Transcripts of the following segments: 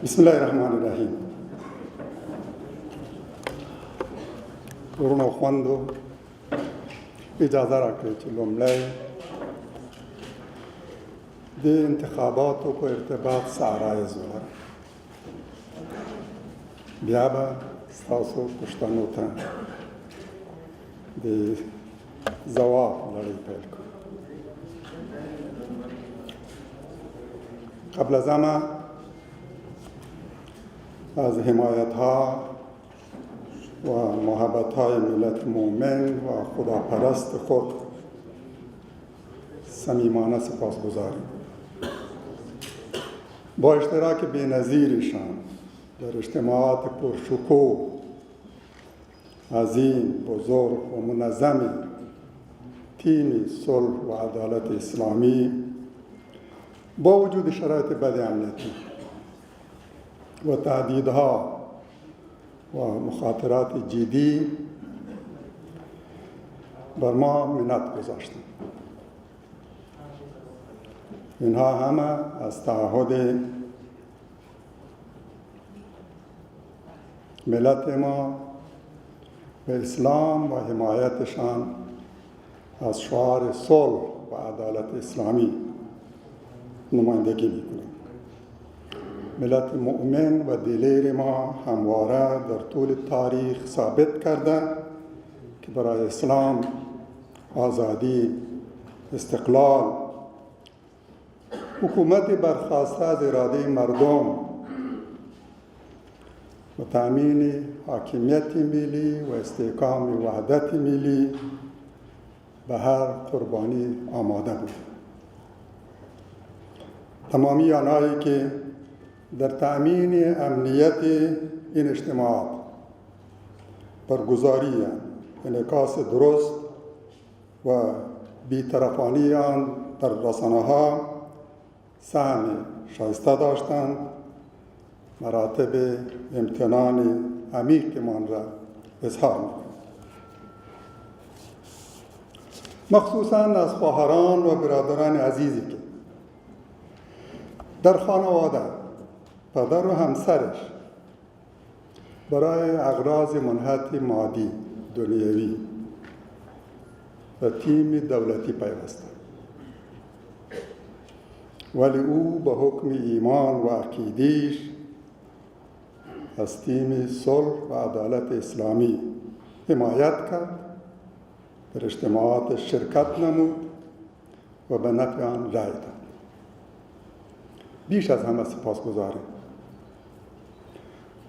بسم الله الرحمن الرحیم. ورونو خوندو اجازه راکړئ چې لومړی د انتخاباتو په ارتباط څه عرایض ولرم، بیا به ستاسو پوښتنو ته د ځواب لړۍ پیل کړو. قبل از همه از حمایت‌ها و محبت‌های ملت مؤمن و خداپرست خود صمیمانه سپاسگزاریم. با اشتراک بی‌نظیرشان در اجتماعات پرشکوه، عظیم، بزرگ و منظم تیم صلح و عدالت اسلامی، با وجود شرایط بد امنیتی و تهدیدها و مخاطرات جدی بر ما منت گذاشتند. اینها همه از تعهد ملت ما به اسلام و حمایتشان از شعار صلح و عدالت اسلامی نمایندگی می‌کنند. ملت مؤمن و دلیر ما همواره در طول تاریخ ثابت کرده که برای اسلام آزادی، استقلال، حکومت برخواسته از اراده مردم و تأمین حاکمیت ملی و استحکام وحدت ملی به هر قربانی آماده بود. تمامی آنهایی که در تأمین امنیت این اجتماعات برگزاری انعکاس درست و بی‌طرفانه آن در رسانه‌ها سهم شایسته داشتند، مراتب امتنان عمیقمان را اظهار می‌کنم. مخصوصاً از خواهران و برادران عزیزی که در خانواده پدر و همسرش برای اغراض منحط مادی دنیوی و تیم دولتی پیوستند، ولی او به حکم ایمان و عقیده‌اش از تیم صلح و عدالت اسلامی حمایت کرد، در اجتماعات شرکت نمود و به نفع آن رای داد. بیش از همه سپاسگزاریم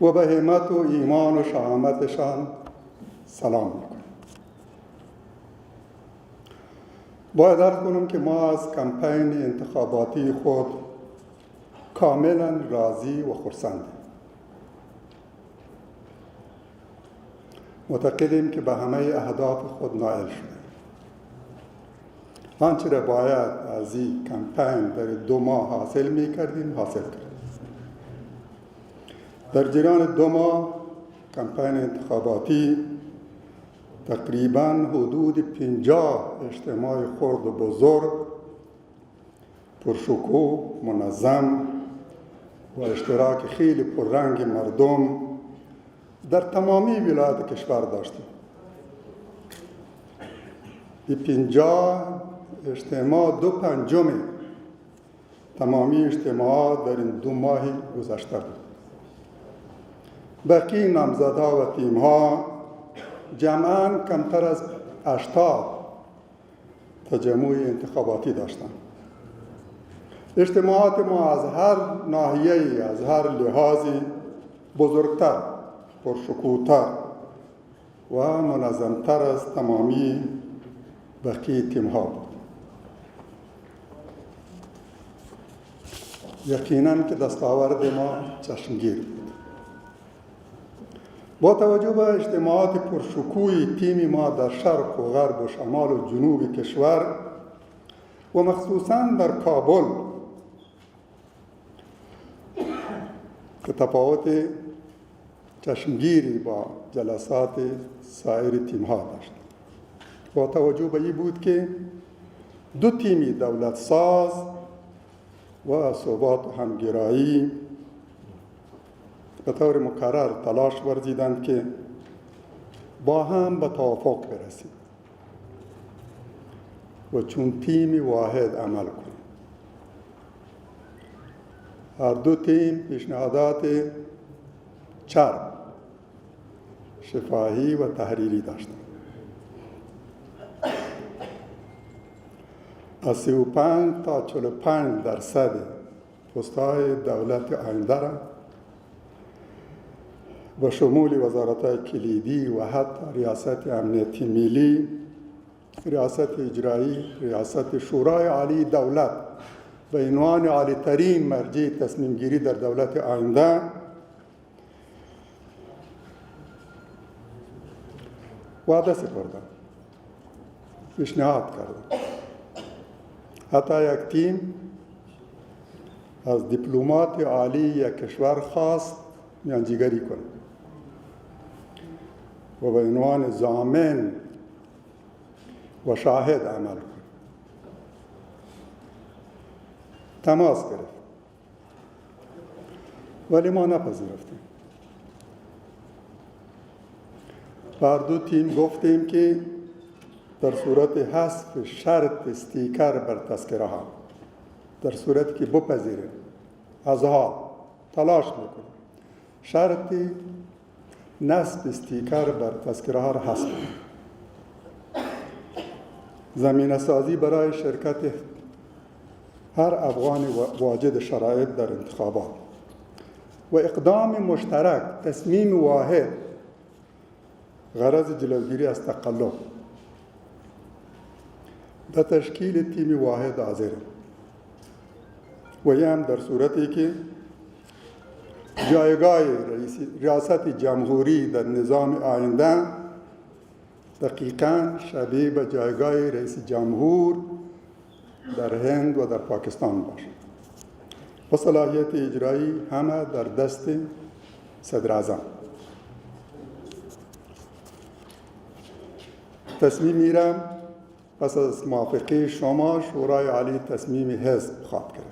و به همت و ایمان و شهامتشان سلام میکنم. باید عرض کنم که ما از کمپین انتخاباتی خود کاملا راضی و خرسندیم. معتقدیم که به همه اهداف خود نائل شدیم. آنچه را باید از این کمپین در 2 ماه حاصل می‌کردیم حاصل کردیم. در جریان 2 ماه کمپین انتخاباتی تقریباً حدود 50 اجتماع خرد و بزرگ، پرشکوه، منظم و اشتراک خیلی پررنگ مردم در تمامی ولایات کشور داشتیم. این 50 اجتماع 2/5 تمامی اجتماعات در این 2 ماه گذشته بود. باقی نامزدها و تیم‌ها جمعاً کمتر از 80 تجمع انتخاباتی داشتند. اجتماعات ما از هر ناحیه‌ای، از هر لحاظی بزرگتر، پرشکوه‌تر و منظمتر از تمامی باقی تیم‌ها بود. یقیناً که دستاورد ما چشمگیر بود. با توجه به اجتماعات پرشکوه تیم ما در شرق و غرب و شمال و جنوب کشور و مخصوصاً در کابل که تفاوت چشمگیری با جلسات سایر تیم‌ها داشت. با توجه به این بود که 2 تیمی دولت ساز و ثبات و همگرایی به طور مکرر تلاش ورزیدند که با هم به توافق برسیم و چون تیم واحد عمل کنیم. هر دو تیم پیشنهادات چرب، شفاهی و تحریری داشتند. از 35 تا 45% پست‌های دولت آینده را و شمول وزارت‌های کلیدی و حتی ریاست امنیتی ملی، ریاست اجرایی، ریاست شورای عالی دولت به عنوان عالی‌ترین مرجع تصمیم گیری در دولت آینده وعده سپردند، پیشنهاد کردند. حتی یک تیم از دیپلمات عالی یک کشور خواست میانجیگری کنه و به عنوان ضامن و شاهد عمل کنه. تماس گرفت ولی ما نپذیرفتیم. بر دو تیم گفتیم که در صورت حذف شرط استیکر بر تذکره ها، در صورتی که بپذیریم از حال تلاش میکنیم شرط نصب استیکر بر تذکره ها را حذف کنیم، زمینه سازی برای شرکت هر افغان واجد شرایط در انتخابات و اقدام مشترک، تصمیم واحد، غرض جلوگیری از تقلب، به تشکیل تیم واحد حاضر و این هم در صورتی که جایگاه ریاست جمهوری در نظام آینده دقیقاً شبیه به جایگاه رئیس جمهور در هند و در پاکستان باشد و صلاحیت اجرایی همه در دست صدر اعظم. تصمیم میرم پس از موافقه شما شورای عالی تصمیم حزب خواهد کرد.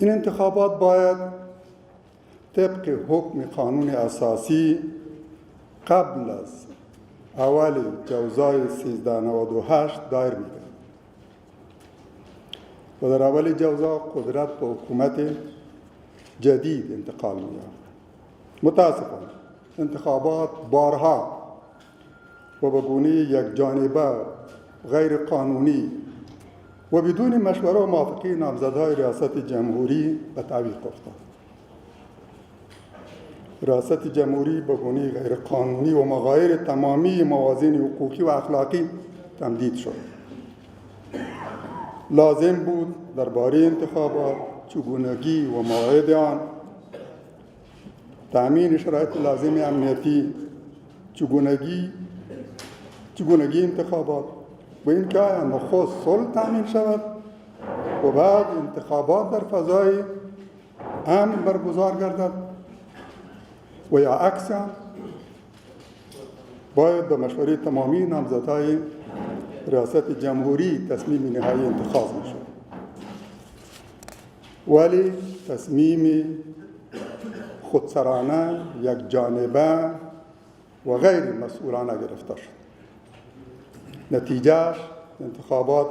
این انتخابات باید طبق حکم قانون اساسی قبل از اول جوزای 1398 دایر می‌گردد و در اول جوزا قدرت به حکومت جدید انتقال می‌یافت. متاسفانه انتخابات بارها و به گونه یک جانبه غیر قانونی و بدون مشوره و موافقه نامزدهای ریاست جمهوری به تعویق افتاد. ریاست جمهوری به گونه غیر قانونی و مغایر تمامی موازین حقوقی و اخلاقی تمدید شد. لازم بود درباره انتخابات، چگونگی و مواعید آن، تأمین شرایط لازم امنیتی، چگونگی انتخابات و این که آیا نخست صلح تأمین شود و بعد انتخابات در فضای امن برگزار گردد و یا عکس آن، باید به مشوره تمامی نامزدهای ریاست جمهوری تصمیم نهایی انتخاب میشد. ولی تصمیم خودسرانه، یک جانبه و غیر مسئولانه گرفته شد. نتیجهش انتخابات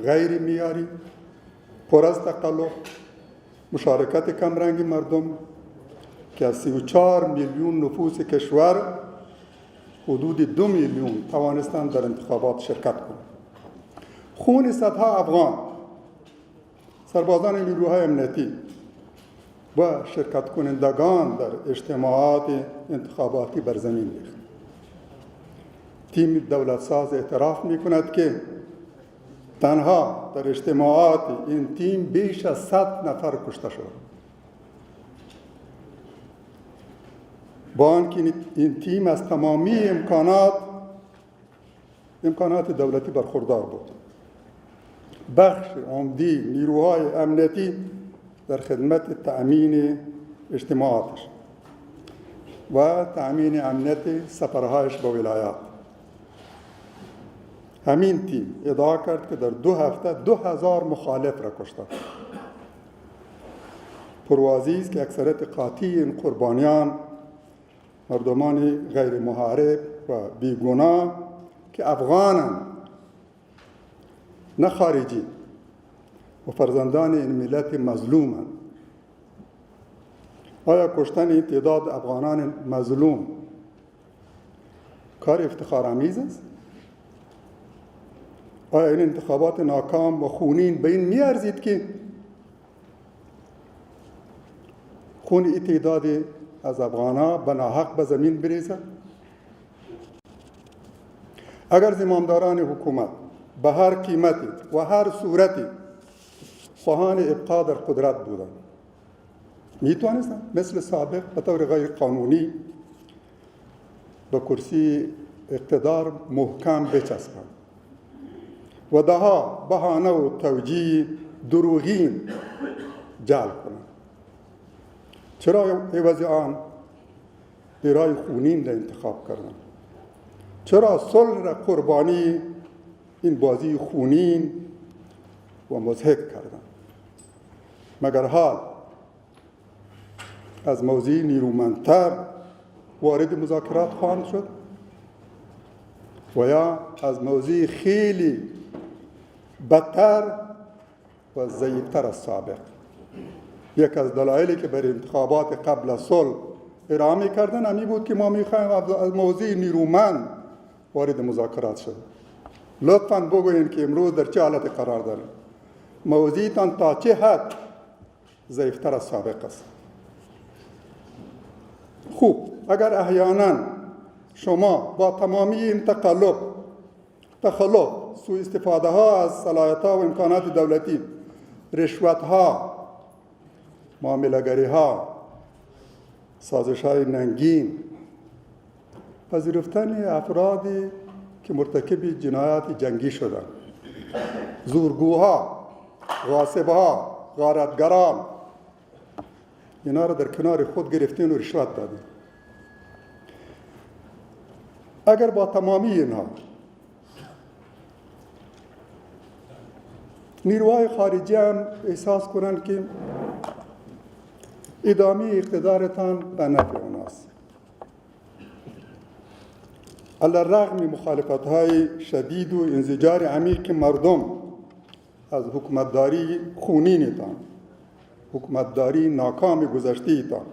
غیر معیاری، پر از تقلب، مشارکت کمرنگ مردم که از 34 میلیون نفوس کشور حدود 2 میلیون توانستند در انتخابات شرکت کنند. خون صدها افغان، سربازان نیروهای امنیتی و شرکت کنندگان در اجتماعات انتخاباتی بر زمین ریخت. تیم دولت ساز اعتراف می کند که تنها در اجتماعات این تیم بیش از 100 نفر کشته شد. با آنکه این تیم از تمامی امکانات دولتی برخوردار بود. بخش عمدی نیروهای امنیتی در خدمت تأمین اجتماعاتش و تأمین امنیت سفرهایش به ولایات. همین تیم ادعا کرد که در 2 هفته 2000 مخالف را کشته. پروازی است که اکثریت قاطع این قربانیان مردمان غیر محارب و بیگناه که افغانند، نه خارجی، و فرزندان این ملت مظلومند. آیا کشتن این تعداد افغانان مظلوم کار افتخارآمیز است؟ آیا این انتخابات ناکام و خونین به این می‌ارزید که خون این تعداد از افغانان به ناحق به زمین بریزد؟ اگر زمامداران حکومت به هر قیمتی و هر صورتی خواهان ابقا در قدرت بودند، میتوانستند مثل سابق به طور غیر قانونی به کرسی اقتدار محکم بچسبند و دهها بهانه و توجیه دروغین جعل کنند. چرا عوض آن رای خونین را انتخاب کردند؟ چرا صلح را قربانی این بازی خونین و مضحک کردند؟ مگر حال از موضع نیرومندتر وارد مذاکرات خواهند شد و یا از موضع خیلی بدتر و ضعیفتر از سابق؟ یک از دلایلی که برای انتخابات قبل از صلح ارائه کردن همی بود که ما میخوایم از موضع نیرومند وارد مذاکرات شد. لطفاً بگویید که امروز در چه حالت قرار داریم؟ موضعتان تا چه حد ضعیفتر از سابق است؟ خوب، اگر احیانا شما با تمامی این تخلف، سوء استفاده ها از صلاحیت ها و امکانات دولتی، رشوت ها، معامله‌گری ها، سازش های ننگین، پذیرفتن افرادی که مرتکب جنایات جنگی شدند، زورگوها، غاصبها، غارتگران، اینا را در کنار خود گرفتین و رشوت دادین. اگر با تمامی اینها نیروهای خارجی هم احساس کنند که ادامه اقتدارتان به نفع اوناست، علی الرغم مخالفت‌های شدید و انزجار عمیق مردم از حکومتداری خونینتان، حکومتداری ناکام گذشته‌تان،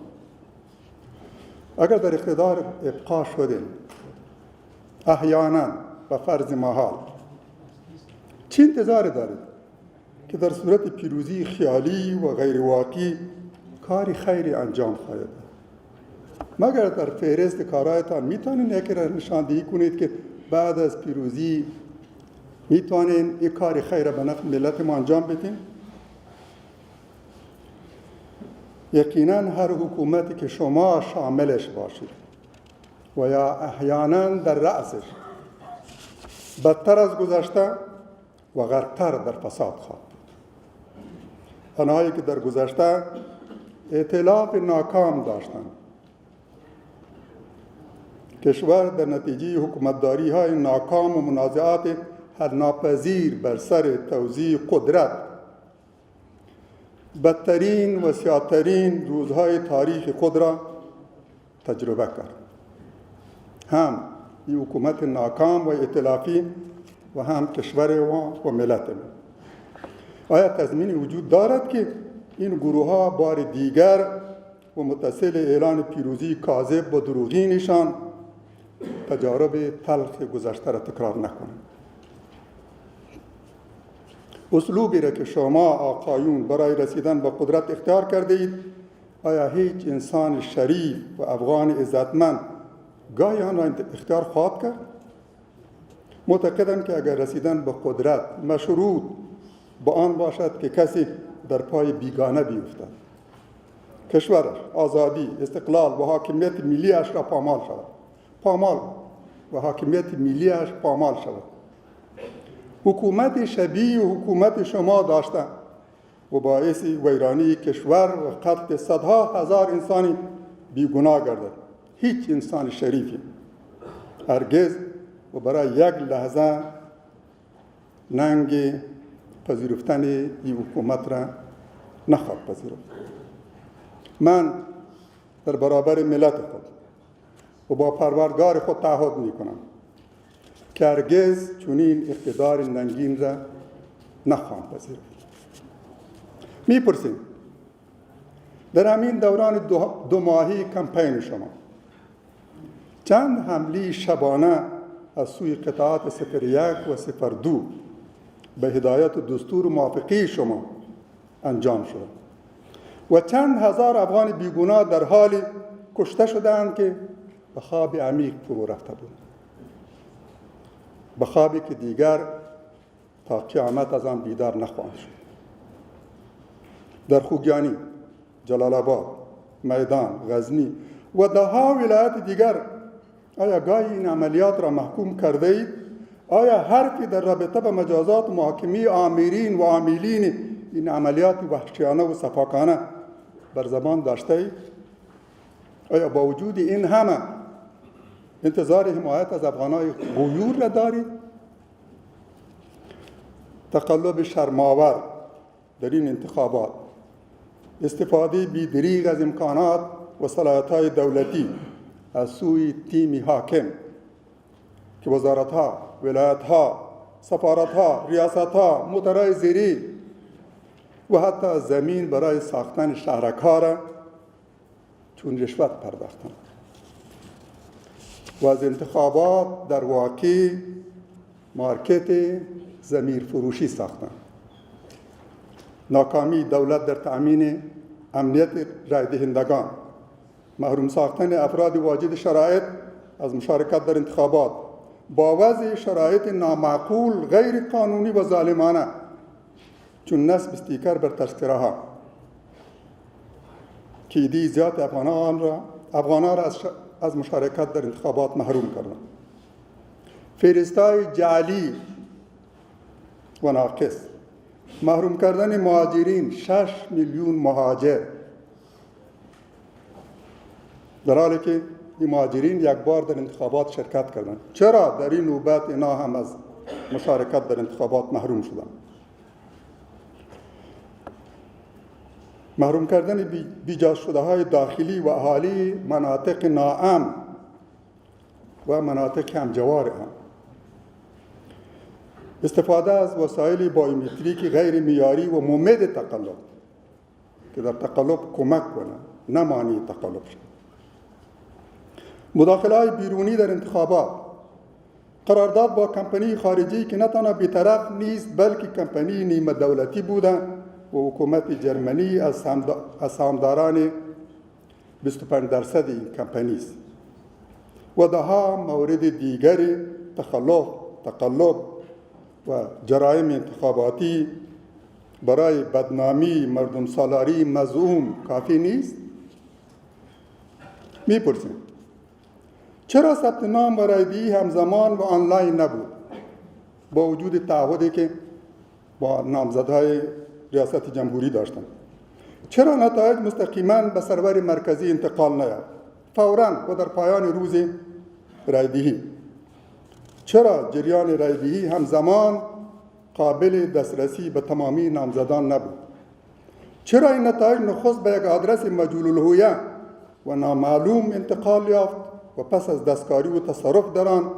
اگر در اقتدار ابقا شدین، احیانا به فرض محال، چه انتظار دارید که در صورت پیروزی خیالی و غیر واقعی کاری خیری انجام خواهید داد؟ مگر در فهرست کارهایتان میتونید یکی را نشاندهی کنید که بعد از پیروزی میتونید یک کاری خیر به نفع ملت ما انجام بدین؟ یقینا هر حکومتی که شما شاملش باشید و یا احیانا در رأسش بدتر از گذشته و غرقتر در فساد خواهد بود. آنهایی که در گذشته ائتلاف ناکام داشتند، کشور در نتیجه حکومتداری های ناکام و منازعات حل ناپذیر بر سر توزیع قدرت بدترین و سیاه‌ترین روزهای تاریخ خود را تجربه کرد. هم این حکومت ناکام و ائتلافی و هم کشور و ملت ما. آیا تضمین وجود دارد که این گروه ها بار دیگر و متصل اعلان پیروزی کاذب و دروغینشان تجارب تلخ گذشته را تکرار نکنند؟ اسلوبی را که شما آقایون برای رسیدن به قدرت اختیار کرده اید، آیا هیچ انسان شریف و افغان عزتمند گاهی آن را اختیار خواهد کرد؟ معتقدم که اگر رسیدن به قدرت مشروط با آن باشد که کسی در پای بیگانه بیفتد، کشورش آزادی، استقلال و حاکمیت ملیش را پامال شود، پامال و حاکمیت ملیش پامال شود. حکومت شبیه حکومت شما داشتن و باعث ویرانی کشور و قتل صدها هزار انسانی بیگناه گردد. هیچ انسان شریفی هرگز و برای یک لحظه ننگ پذیرفتن این حکومت را نخواهد پذیرفت. من در برابر ملت خود و با پروردگار خود تعهد میکنم که هرگز چنین اقتدار ننگین را نخواهم پذیرفت. میپرسیم در همین دوران دو ماهی کمپین شما چند حمله شبانه از سوی قطاعات 01 و 02 به هدایت و دستور و موافقه شما انجام شد و چند هزار افغان بیگناه در حال کشته شدند که به خواب عمیق فرو رفته بودند، به خوابی که دیگر تا قیامت از آن بیدار نخواهند شد. در خوگیانی، جلال آباد، میدان، غزنی و دهها ولایت دیگر آیا گاهی این عملیات را محکوم کرده اید؟ آیا حرفی در رابطه به مجازات و محاکمه آمیرین و عاملین این عملیات وحشیانه و صفاکانه بر زبان داشته اید؟ آیا با وجود این همه انتظار حمایت از افغانای غیور را دارید؟ تقلب شرم‌آور در این انتخابات، استفاده بی‌دریغ از امکانات و صلاحیت‌های دولتی از سوی تیم حاکم که وزارت‌ها، ولایت‌ها، سفارت‌ها، ریاست‌ها، موترهای زیری و حتی زمین برای ساختن شهرک‌ها را چون رشوت پرداختند و از انتخابات در واقع مارکت ضمیر فروشی ساختند. ناکامی دولت در تأمین امنیت رای دهندگان، محروم ساختن افراد واجد شرایط از مشارکت در انتخابات با وضع شرایط نامعقول، غیر قانونی و ظالمانه چون نصب استیکر بر تذکره‌ها که عده زیاد افغانان را از مشارکت در انتخابات محروم کردند. فهرست‌های جعلی و ناقص، محروم کردن مهاجرین، 6 میلیون مهاجر، در حالی که این مهاجرین یک بار در انتخابات شرکت کردند. چرا در این نوبت اینا هم از مشارکت در انتخابات محروم شدند؟ محروم کردن بیجا شده های داخلی و اهالی مناطق ناامن و مناطق همجوار هم، استفاده از وسایل بایومتریک غیر معیاری و ممد تقلب که در تقلب کمک کنند نه مانع تقلب شد. مداخله های بیرونی در انتخابات، قرارداد با کمپانی خارجی که نه تنها بی‌طرف نیست بلکه کمپانی نیمه دولتی بوده و حکومت جرمنی از سهامداران 25% این کمپانی است و دهها مورد دیگر تقلب و جرایم انتخاباتی برای بدنامی مردم سالاری مزعوم کافی نیست؟ میپرسیم چرا ثبت نام و رایدهی همزمان و آنلاین نبود با وجود تعهدی که با نامزدهای ریاست جمهوری داشتند؟ چرا نتایج مستقیما به سرور مرکزی انتقال نیافت فوراً و در پایان روز رایدهی؟ چرا جریان رایدهی همزمان قابل دسترسی به تمامی نامزدان نبود؟ چرا این نتایج نخست به یک آدرس مجهول الهویه و نامعلوم انتقال یافت و پس از دستکاری و تصرف در آن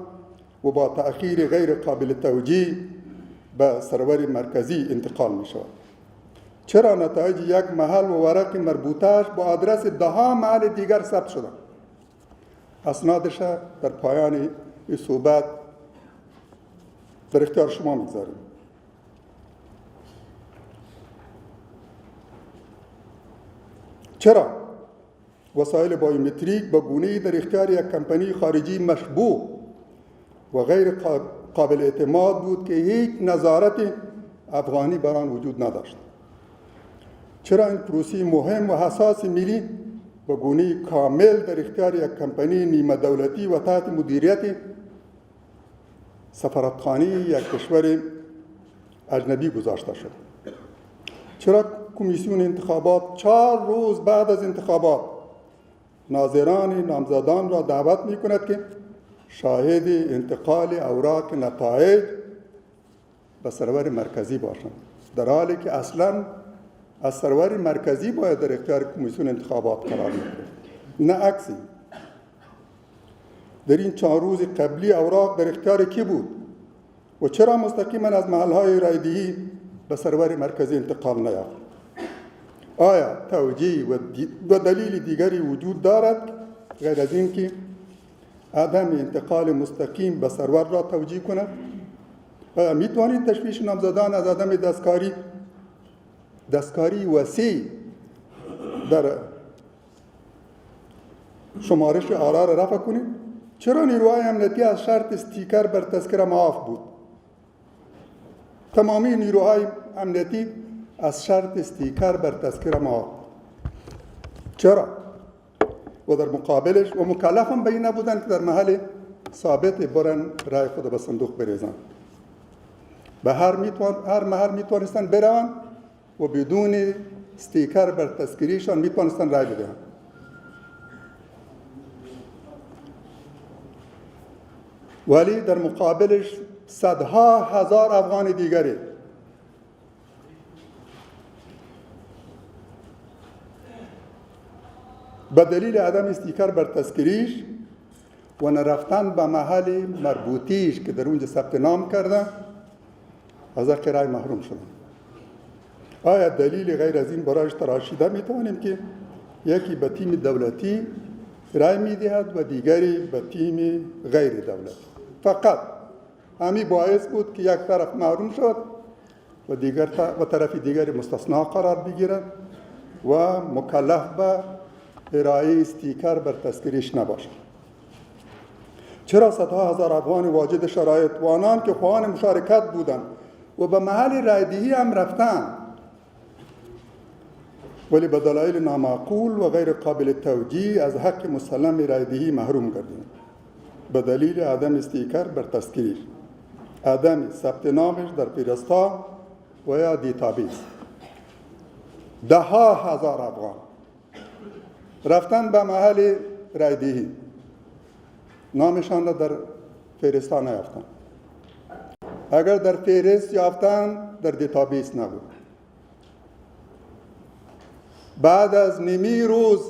و با تأخیر غیر قابل توجیه به سرور مرکزی انتقال می شود؟ چرا نتایج یک محل و ورق مربوطه‌اش با آدرس ده‌ها محل دیگر ثبت شدند؟ اسنادش در پایان این صحبت در اختیار شما میگذاریم. چرا وسایل بایومتریک به گونه‌ای در اختیار یک کمپانی خارجی مشبوه و غیر قابل اعتماد بود که هیچ نظارت افغانی بر آن وجود نداشت؟ چرا این پروسه مهم و حساس ملی به گونه کامل در اختیار یک کمپانی نیمه دولتی و تحت مدیریت سفارتخانه یک کشور اجنبی گذاشته شد؟ چرا کمیسیون انتخابات 4 روز بعد از انتخابات ناظران نامزدان را دعوت می کند که شاهد انتقال اوراق نتایج به سرور مرکزی باشند، در حالی که اصلاً از سرور مرکزی باید در اختیار کمیسیون انتخابات قرار میگیره، نه عکسی. در این 4 روز قبلی اوراق در اختیار کی بود و چرا مستقیما از محلهای رایدهی به سرور مرکزی انتقال نیافت؟ آیا توجیه و دلیل دیگری وجود دارد غیر از این که عدم انتقال مستقیم به سرور را توجیه کند؟ آیا میتوانید تشویش نامزدان از عدم دستکاری وسیع در شمارش آرا را رفع کنید؟ چرا نیروهای امنیتی از شرط استیکر بر تذکره معاف بود؟ تمامی نیروهای امنیتی از شرط استیکر بر تذکره معاف. چرا؟ و در مقابلش و مکلف هم به این نبودن که در محل ثابت برن رای خود به صندوق بریزن. به هر محل میتونستن برون و بدون استیکر بر تذکریشان میتونستن رای بدهن. ولی در مقابلش صدها هزار افغان دیگری به دلیل عدم استیکر بر تذکریش و نرفتن به محل مربوطیش که در اونجا ثبت نام کرده از حق رای محروم شدن. آیا دلیل غیر از این برایش تراشیده میتوانیم که یکی به تیم دولتی رای میدهد و دیگری به تیم غیر دولتی؟ فقط همین باعث بود که یک طرف محروم شد و طرف دیگری مستثنا قرار بگیرد و مکلف به ارائه استیکر بر تذکریش نباشد. چرا صدها هزار افغان واجد شرایط و آنان که خواهان مشارکت بودند و به محل رایدهی هم رفتند ولی به دلایل نامعقول و غیر قابل توجیه از حق مسلم رایدهی محروم گردیدند به دلیل عدم استیکر بر تذکریش، عدم ثبت نامش در فهرستا و یا دیتابیس. 10,000 افغان رفتن به محل رایدهی، نامشان را در فهرستا نیافتند. اگر در فهرست یافتند در دیتابیس نبود. بعد از نیمی روز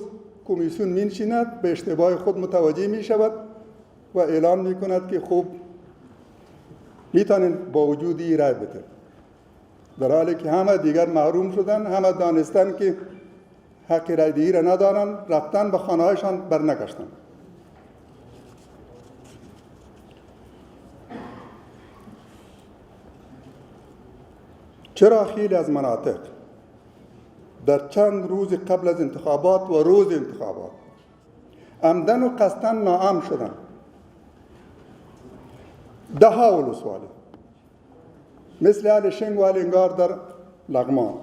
کمیسیون می‌نشیند، به اشتباه خود متوجه می‌شود و اعلان می‌کند که خوب می‌تونید با وجودی رای بدهید، در حالی که همه دیگر محروم شدن، همه دانستن که حق رایدهی را ندارن، رفتن به خانه‌هایشان برنگشتند. چرا خیلی از مناطق در چند روز قبل از انتخابات و روز انتخابات عمدن و قصداً ناامن شدند؟ 10 ولسوالی مثل اهل شنگ و اهل انگار در لغمان.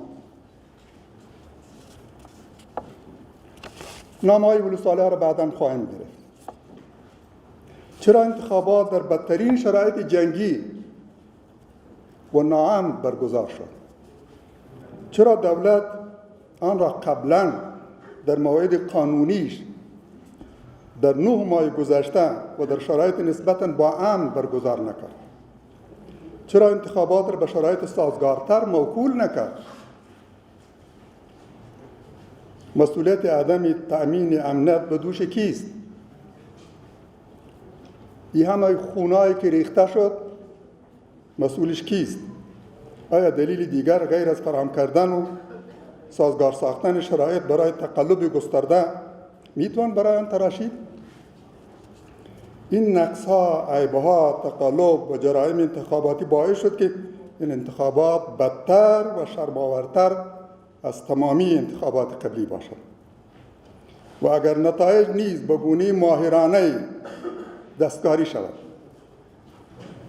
نامهای ولسوالی ها را بعداً خواهیم گرفت. چرا انتخابات در بدترین شرایط جنگی و ناامن برگزار شد؟ چرا دولت آن را قبلا در موعد قانونیش در 9 ماه گذشته و در شرایط نسبتاً با امن برگزار نکرد؟ چرا انتخابات را به شرایط سازگارتر موکول نکرد؟ مسئولیت عدم تأمین امنیت به دوش کیست؟ این همه خونهایی که ریخته شد مسئولش کیست؟ آیا دلیل دیگر غیر از فراهم کردن و سازگار ساختن شرایط برای تقلب گسترده میتوان برای آن تراشید؟ این نقص‌ها، عیب‌ها، تقلب و جرایم انتخاباتی باعث شد که این انتخابات بدتر و شرم‌آورتر از تمامی انتخابات قبلی باشد و اگر نتایج نیز به گونه ماهرانه دستکاری شود،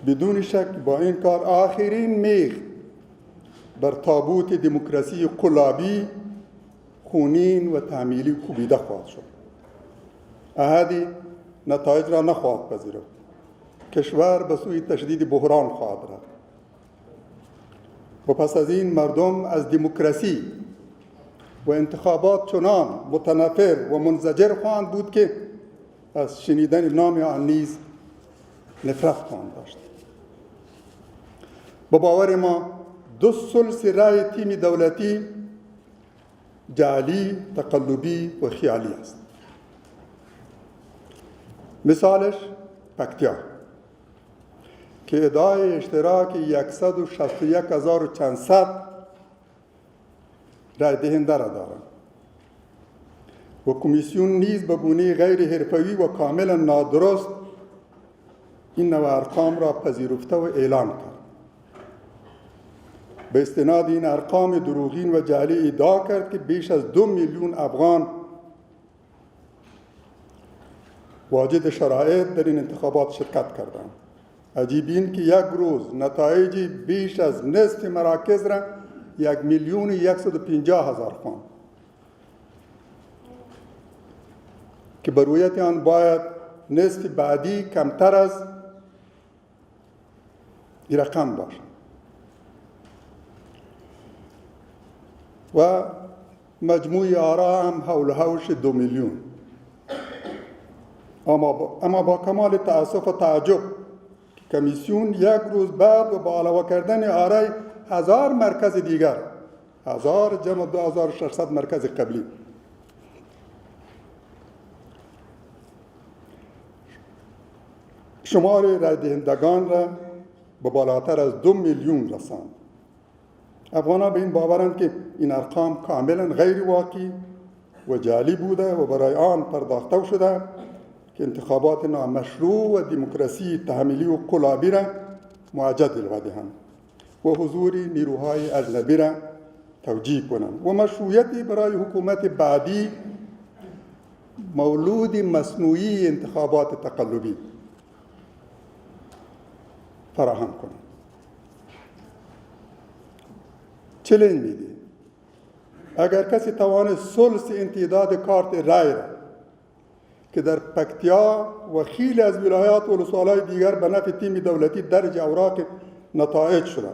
بدون شک با این کار آخرین میخ بر تابوت دموکراسی قلابی، خونین و تعمیلی کوبیده خواهد شد. احدی نتایج را نخواهد پذیرفت. کشور به سوی تشدید بحران خواهد رفت و پس از این مردم از دموکراسی و انتخابات چنان متنفر و منزجر خواهند بود که از شنیدن نام آن نیز نفرت خواهند داشت. به باور ما 2/3 رای تیم دولتی جعلی، تقلبی و خیالی است. مثالش پکتیا که ادعای اشتراک 161,400 رای دهنده را دارند و کمیسیون نیز به گونه غیر حرفه‌ای و کاملا نادرست این نوع ارقام را پذیرفته و اعلام کرد. به استناد این ارقام دروغین و جعلی ادعا کرد که بیش از 2 میلیون افغان واجد شرایط در این انتخابات شرکت کردند. عجیب این که یک روز نتایج بیش از نصف مراکز را 1,150,000 خواند که به رویت آن باید نصف بعدی کمتر از این رقم باشد و مجموع آرا هم حول حوش 2 میلیون. اما با کمال تأسف و تعجب کمیسیون یک روز بعد و با علاوه کردن آرای 1000 مرکز دیگر، 1000 جمع 2600 مرکز قبلی، شمار رای دهندگان را به بالاتر از 2 میلیون رساند. افغانان به این باورند که این ارقام کاملا غیر واقعی و جعلی بوده و برای آن پرداخته شده که انتخابات نامشروع و دموکراسی تحمیلی و قلابی را معجل جلوه دهند و حضور نیروهای اجنبی را توجیه کنند و مشروعیتی برای حکومت بعدی مولود مصنوعی انتخابات تقلبی فراهم کنند. چلنج میده اگر کسی توان ثلث امتداد کارت رای را که در پکتیا و خیلی از ولایات و ولسوالی‌های دیگر به نفع تیم دولتی درج اوراق نتایج شده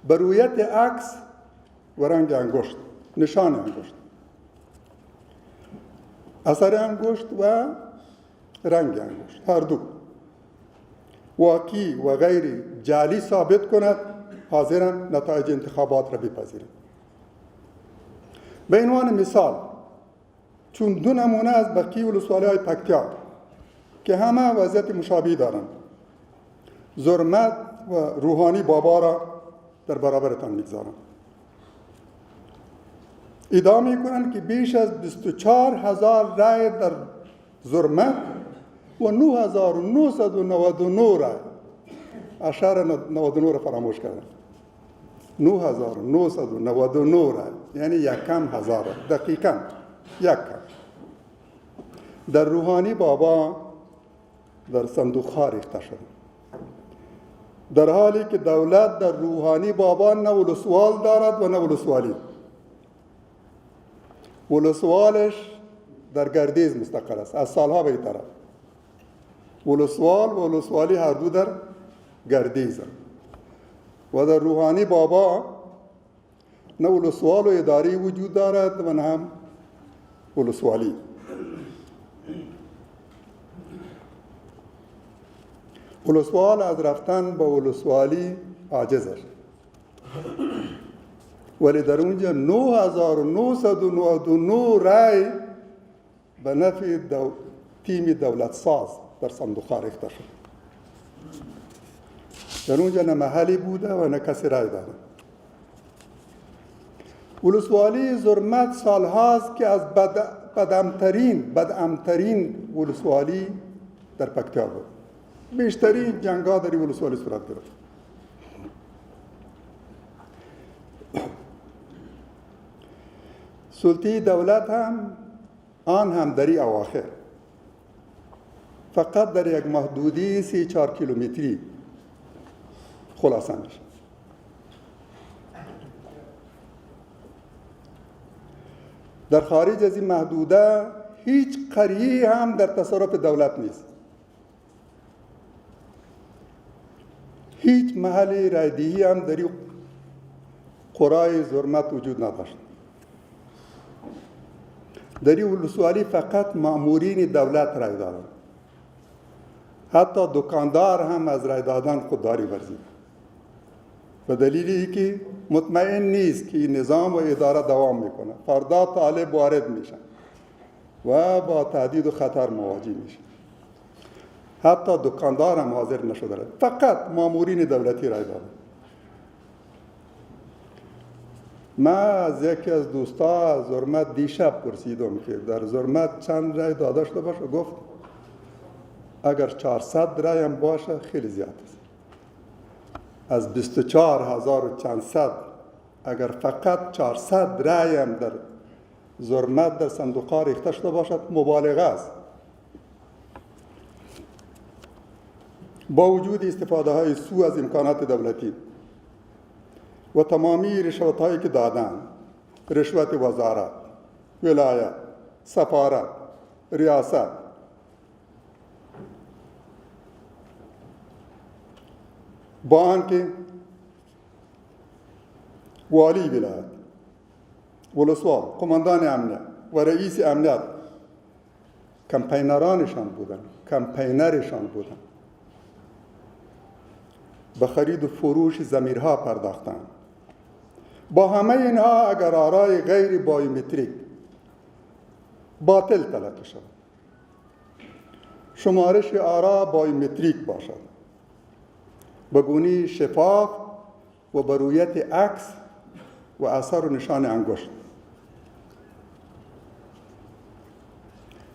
به رویت عکس و رنگ انگشت، نشان انگشت، اثر انگشت و رنگ انگشت، هر دو واقعی و غیر جعلی ثابت کند، حاضرم نتایج انتخابات را بپذیرم. به عنوان مثال چون 2 نمونه از بقیه ولسوالی‌های پکتیا که همه وضعیت مشابهی دارند، زرمت و روحانی بابا را در برابرتان میگذارم. ادعا میکنند که بیش از 24,000 رای در زرمت و 9,999 رای، اشار 99 را فراموش کردم، 9,999 رای، یعنی یکم هزار، دقیقاً یک کم در روحانی بابا در صندوق‌ها ریخته شده، در حالی که دولت در روحانی بابا نه ولسوال دارد و نه ولسوالی. ولسوالش در گردیز مستقر است از سالها به این طرف. ولسوال و ولسوالی هر دو در گردیز و در روحانی بابا نه ولسوال و اداری وجود دارد و نه هم ولسوالی. ولسوال از رفتن به ولسوالی عاجز است، ولی در اونجا 9,999 رای به نفع تیم دولت ساز در صندوق‌ها ریخته شد. در اونجا نه محلی بوده و نه کسی رای داده. ولسوالی زرمت سالهاست که از بدامترین ولسوالی در پکتیا بود. بیشترین جنگ‌ها در این ولسوالی صورت گرفت. سلطه دولت هم در این اواخر فقط در یک محدوده 3-4 کیلومتری خلاصه میشه. در خارج از این محدوده هیچ قریه هم در تصرف دولت نیست. هیچ محل رایدهی هم در این قرای زرمت وجود نداشت. در این ولسوالی فقط مامورین دولت رای دادند. حتی دکاندار هم از رای دادن خودداری ورزید به دلیلی که مطمئن نیست که این نظام و اداره دوام میکنه. فردا طالب وارد میشن و با تهدید و خطر مواجه میشن. حتی دکاندار هم حاضر نشده، فقط مامورین دولتی رای دادن. من از یکی از دوستا از زرمت دیشب پرسیدم که در زرمت چند رای داده شده باشه. گفت اگر 400 رای هم باشه خیلی زیاد است. از 24,000 و چند صد اگر فقط 400 رای هم در زرمت در صندوق‌ها ریخته شده باشد مبالغه است. با وجود استفاده های سوء از امکانات دولتی و تمامی رشوت هایی که دادن، رشوت وزارت، ولایت، سفارت، ریاست، با آنکه والی ولایت، ولسوال، قماندان امنیت و رئیس امنیت کمپینرانشان بودن، به خرید و فروش ضمیرها پرداختند. با همه اینها اگر آرای غیر بایومتریک باطل تلقی شود، شمارش آرا بایومتریک باشد، به گونه شفاف و به رویت عکس و اثر و نشان انگشت،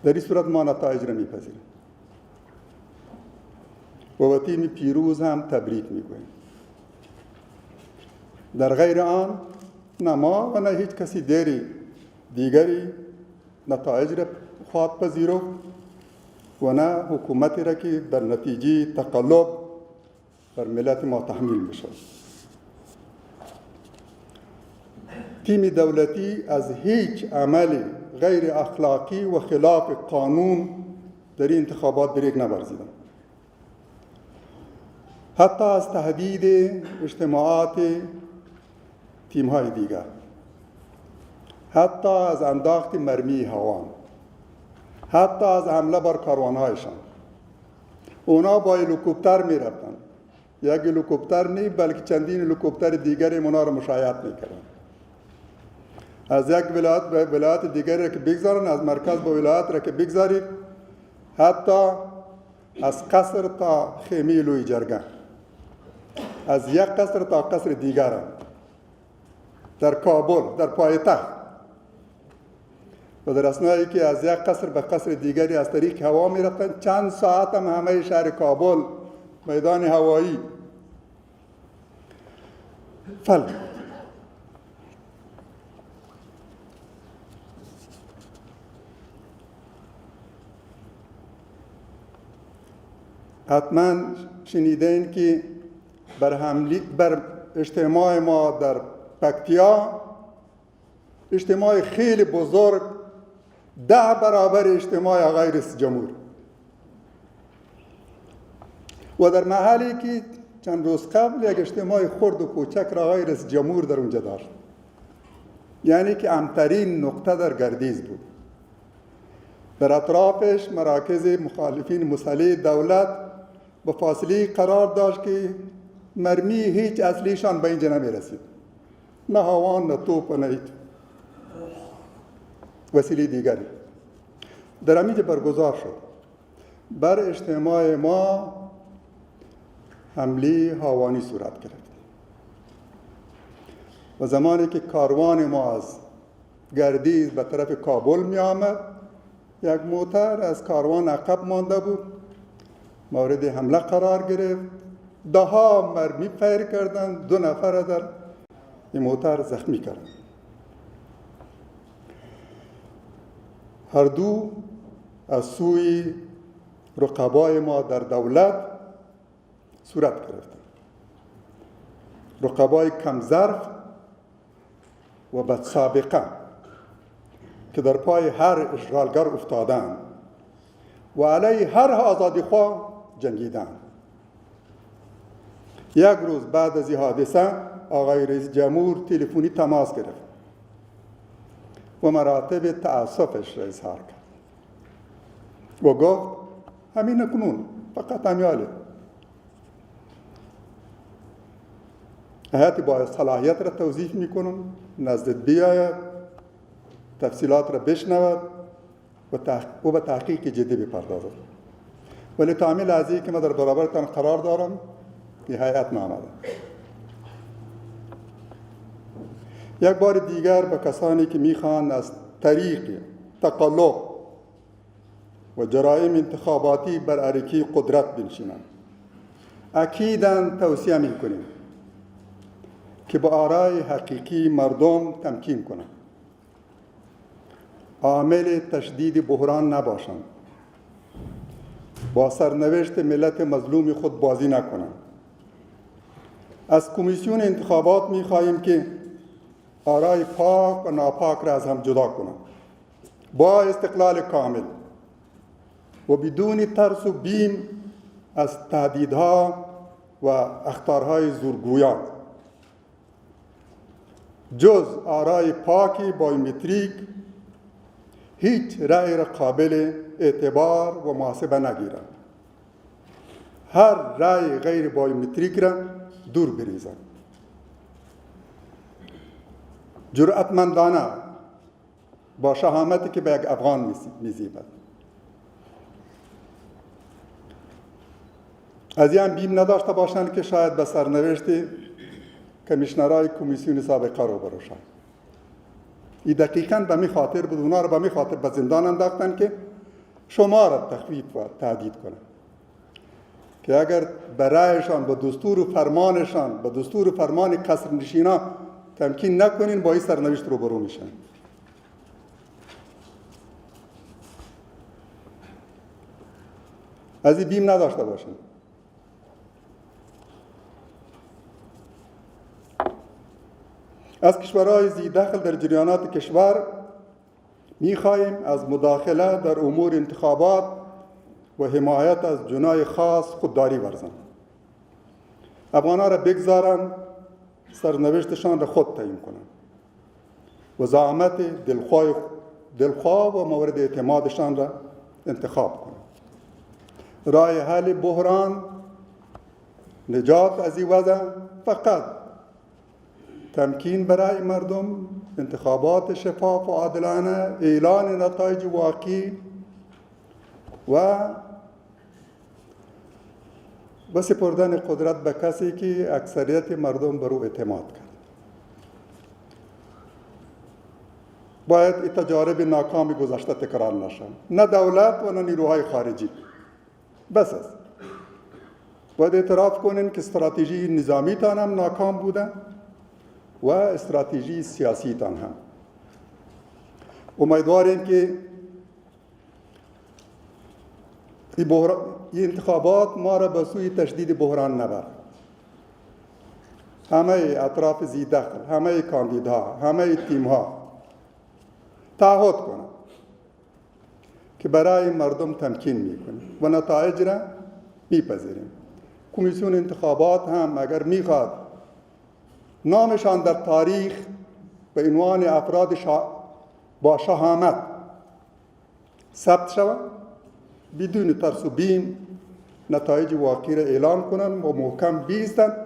در این صورت ما نتایج را میپذیریم و به تیم پیروز هم تبریک میگوییم. در غیر آن نه ما و نه هیچ کسی دیگری نتایج را خواهد پذیرفت و نه حکومتی را که در نتیجه تقلب بر ملت ما تحمیل میشد. تیم دولتی از هیچ عمل غیر اخلاقی و خلاف قانون در این انتخابات دریغ نورزیدند. حتی از تهدید اجتماعات تیم‌های دیگر، حتی از انداخت مرمی هوان، حتی از حمله بر کاروان‌هایشان. اونا با هلیکوپتر می‌رفتند. یک هلیکوپتر نه بلکه چندین هلیکوپتر دیگری اونا را مشایعت می‌کردند. از یک ولایت به ولایت دیگری که بگذارن، از مرکز به ولایت را که بگذارید، حتی از قصر تا خیمه لوی جرگه، از یک قصر تا قصر دیگر هم. در کابل، در پایتخت و در اثنایی که از یک قصر به قصر دیگری از طریق هوا می رفتن، چند ساعت هم همه شهر کابل میدان هوایی فلک. حتما شنیدین که بر اجتماع ما در پکتیا، اجتماع خیلی بزرگ، 10 برابر اجتماع آقای رئیس جمهور، و در محلی که چند روز قبل یک اجتماع خرد و کوچک را آقای رئیس جمهور در اونجا داشت، یعنی که امترین نقطه در گردیز بود. در اطرافش مراکز مخالفین مسلح دولت به فاصله قرار داشت که مرمی هیچ اصلیشان به اینجا نمی رسید، نه هوان، نه توپ، نه هیچ وسیله دیگری. در همینجا برگزار شد. بر اجتماع ما حمله هوانی صورت گرفت و زمانی که کاروان ما از گردیز به طرف کابل می آمد، یک موتر از کاروان عقب مانده بود، مورد حمله قرار گرفت. 10 مرمی فیر کردند، 2 نفر در این موتر زخمی کردند. هر دو از سوی رقبای ما در دولت صورت گرفتند، رقبای کم ظرف و بد سابقه که در پای هر اشغالگر افتادند و علیه هر آزادیخواه جنگیدند. یک روز بعد از این حادثه آقای رئیس جمهور تلفنی تماس گرفت و مراتب تأسفش را اظهار کرد و گفت همین اکنون، فقط همیاله، هیئت با صلاحیت را توضیح میکنم، نزدت بیاید، تفصیلات را بشنود و به تحقیق جدی بپردازد. ولی تعمیل از این که من در برابرتان قرار دارم، این هیئت نامده. یک بار دیگر به کسانی که میخوان از طریق تقلب و جرائم انتخاباتی بر عریکی قدرت بنشینند، اکیداً توصیه میکنیم که با آرای حقیقی مردم تمکین کنند، عامل تشدید بحران نباشند، با سرنوشت ملت مظلوم خود بازی نکنند. از کمیسیون انتخابات می‌خواهیم که آرای پاک و ناپاک را از هم جدا کنند، با استقلال کامل و بدون ترس و بیم از تهدیدها و اخطارهای زورگویان. جز آرای پاک بایومتریک هیچ رأی را قابل اعتبار و محاسبه نگیرند. هر رأی غیر بایومتریک را دور بریزند. جرأتمندانه با شهامتی که به یک افغان میزیبد. از این بیم نداشته باشند که شاید به سرنوشت کمیشنرهای کمیسیون سابقه رو بروشند. این دقیقاً به می خاطر بود، اونا رو به می خاطر به زندان انداختن که شما را تخویف و تهدید کنند که اگر برایشان به دستور و فرمانشان، به دستور و فرمان قصر نشینا تمکین نکنین، با این سرنوشت رو برو میشن. از این بیم نداشته باشین. از کشورهای ذی دخل در جریانات کشور می‌خواهیم از مداخله در امور انتخابات و حمایت از جناح خاص خودداری ورزند. افغان‌ها را بگذارند سرنوشتشان را خود تعیین کنند و زعامت دلخواه و مورد اعتمادشان را انتخاب کنند. راه حل بحران، نجات از این وضع فقط تمکین برای مردم، انتخابات شفاف و عادلانه، اعلان نتایج واقعی و سپردن قدرت به کسی که اکثریت مردم بر او اعتماد کرد. باید این تجارب ناکام گذشته تکرار نشن، نه دولت و نه نیروهای خارجی. بس است. باید اعتراف کنین که استراتژی نظامی تان هم ناکام بوده و استراتژی سیاسی تان هم. امیدواریم که این انتخابات ما را به سوی تشدید بحران نبرد. همه اطراف ذی دخل، همه کاندیدها، همه تیمها تعهد کنند که برای مردم تمکین میکنیم و نتایج را میپذیریم. کمیسیون انتخابات هم اگر میخواد نامشان در تاریخ به عنوان افراد با شهامت ثبت شود، بدون ترس و بیم نتایج واقعی را اعلان کنند و محکم بیستند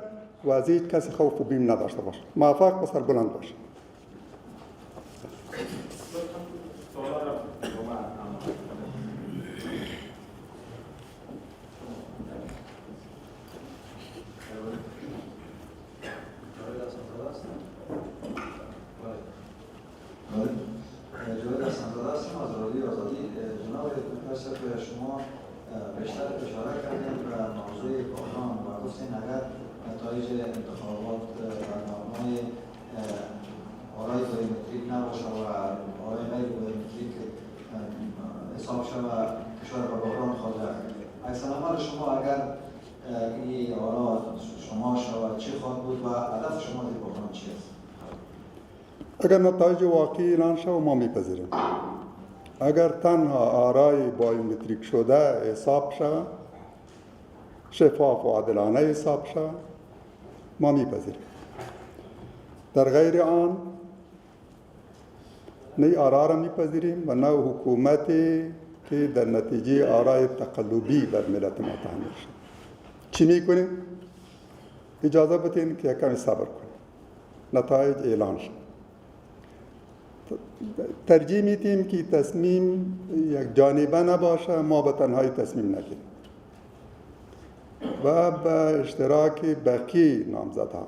و از هیچ کسی خوف و بیم نداشته باشند. موفق و سربلند باشند. شما بیشتر اشاره کردید به موضوع بحران و گفتین اگر نتایج انتخابات برنامه‌های آرای بایومتریک نباشه و آرای غیر بایومتریک حساب شود و کشور به بحران خواهد رفت. عکس العمل شما اگر این آرا شما شود چی خواهد بود و هدف شما در بحران چی است؟ اگر نتایج واقعی اعلان شود ما میپذیریم. اگر تنها آرای بایومتریک شده حساب شود، شفاف و عادلانه حساب شود، ما میپذیریم. در غیر آن نه آرا را میپذیریم و نه حکومتی که در نتیجه آرای تقلبی بر ملت ما تحمیل شد. چی میکنیم؟ اجازه بدین که کمی صبر کنیم، نتایج اعلان شد. ترجیح میدیم که تصمیم یک جانبه نباشه، ما به تنهایی تصمیم نگیریم و به اشتراک بقیه نامزدها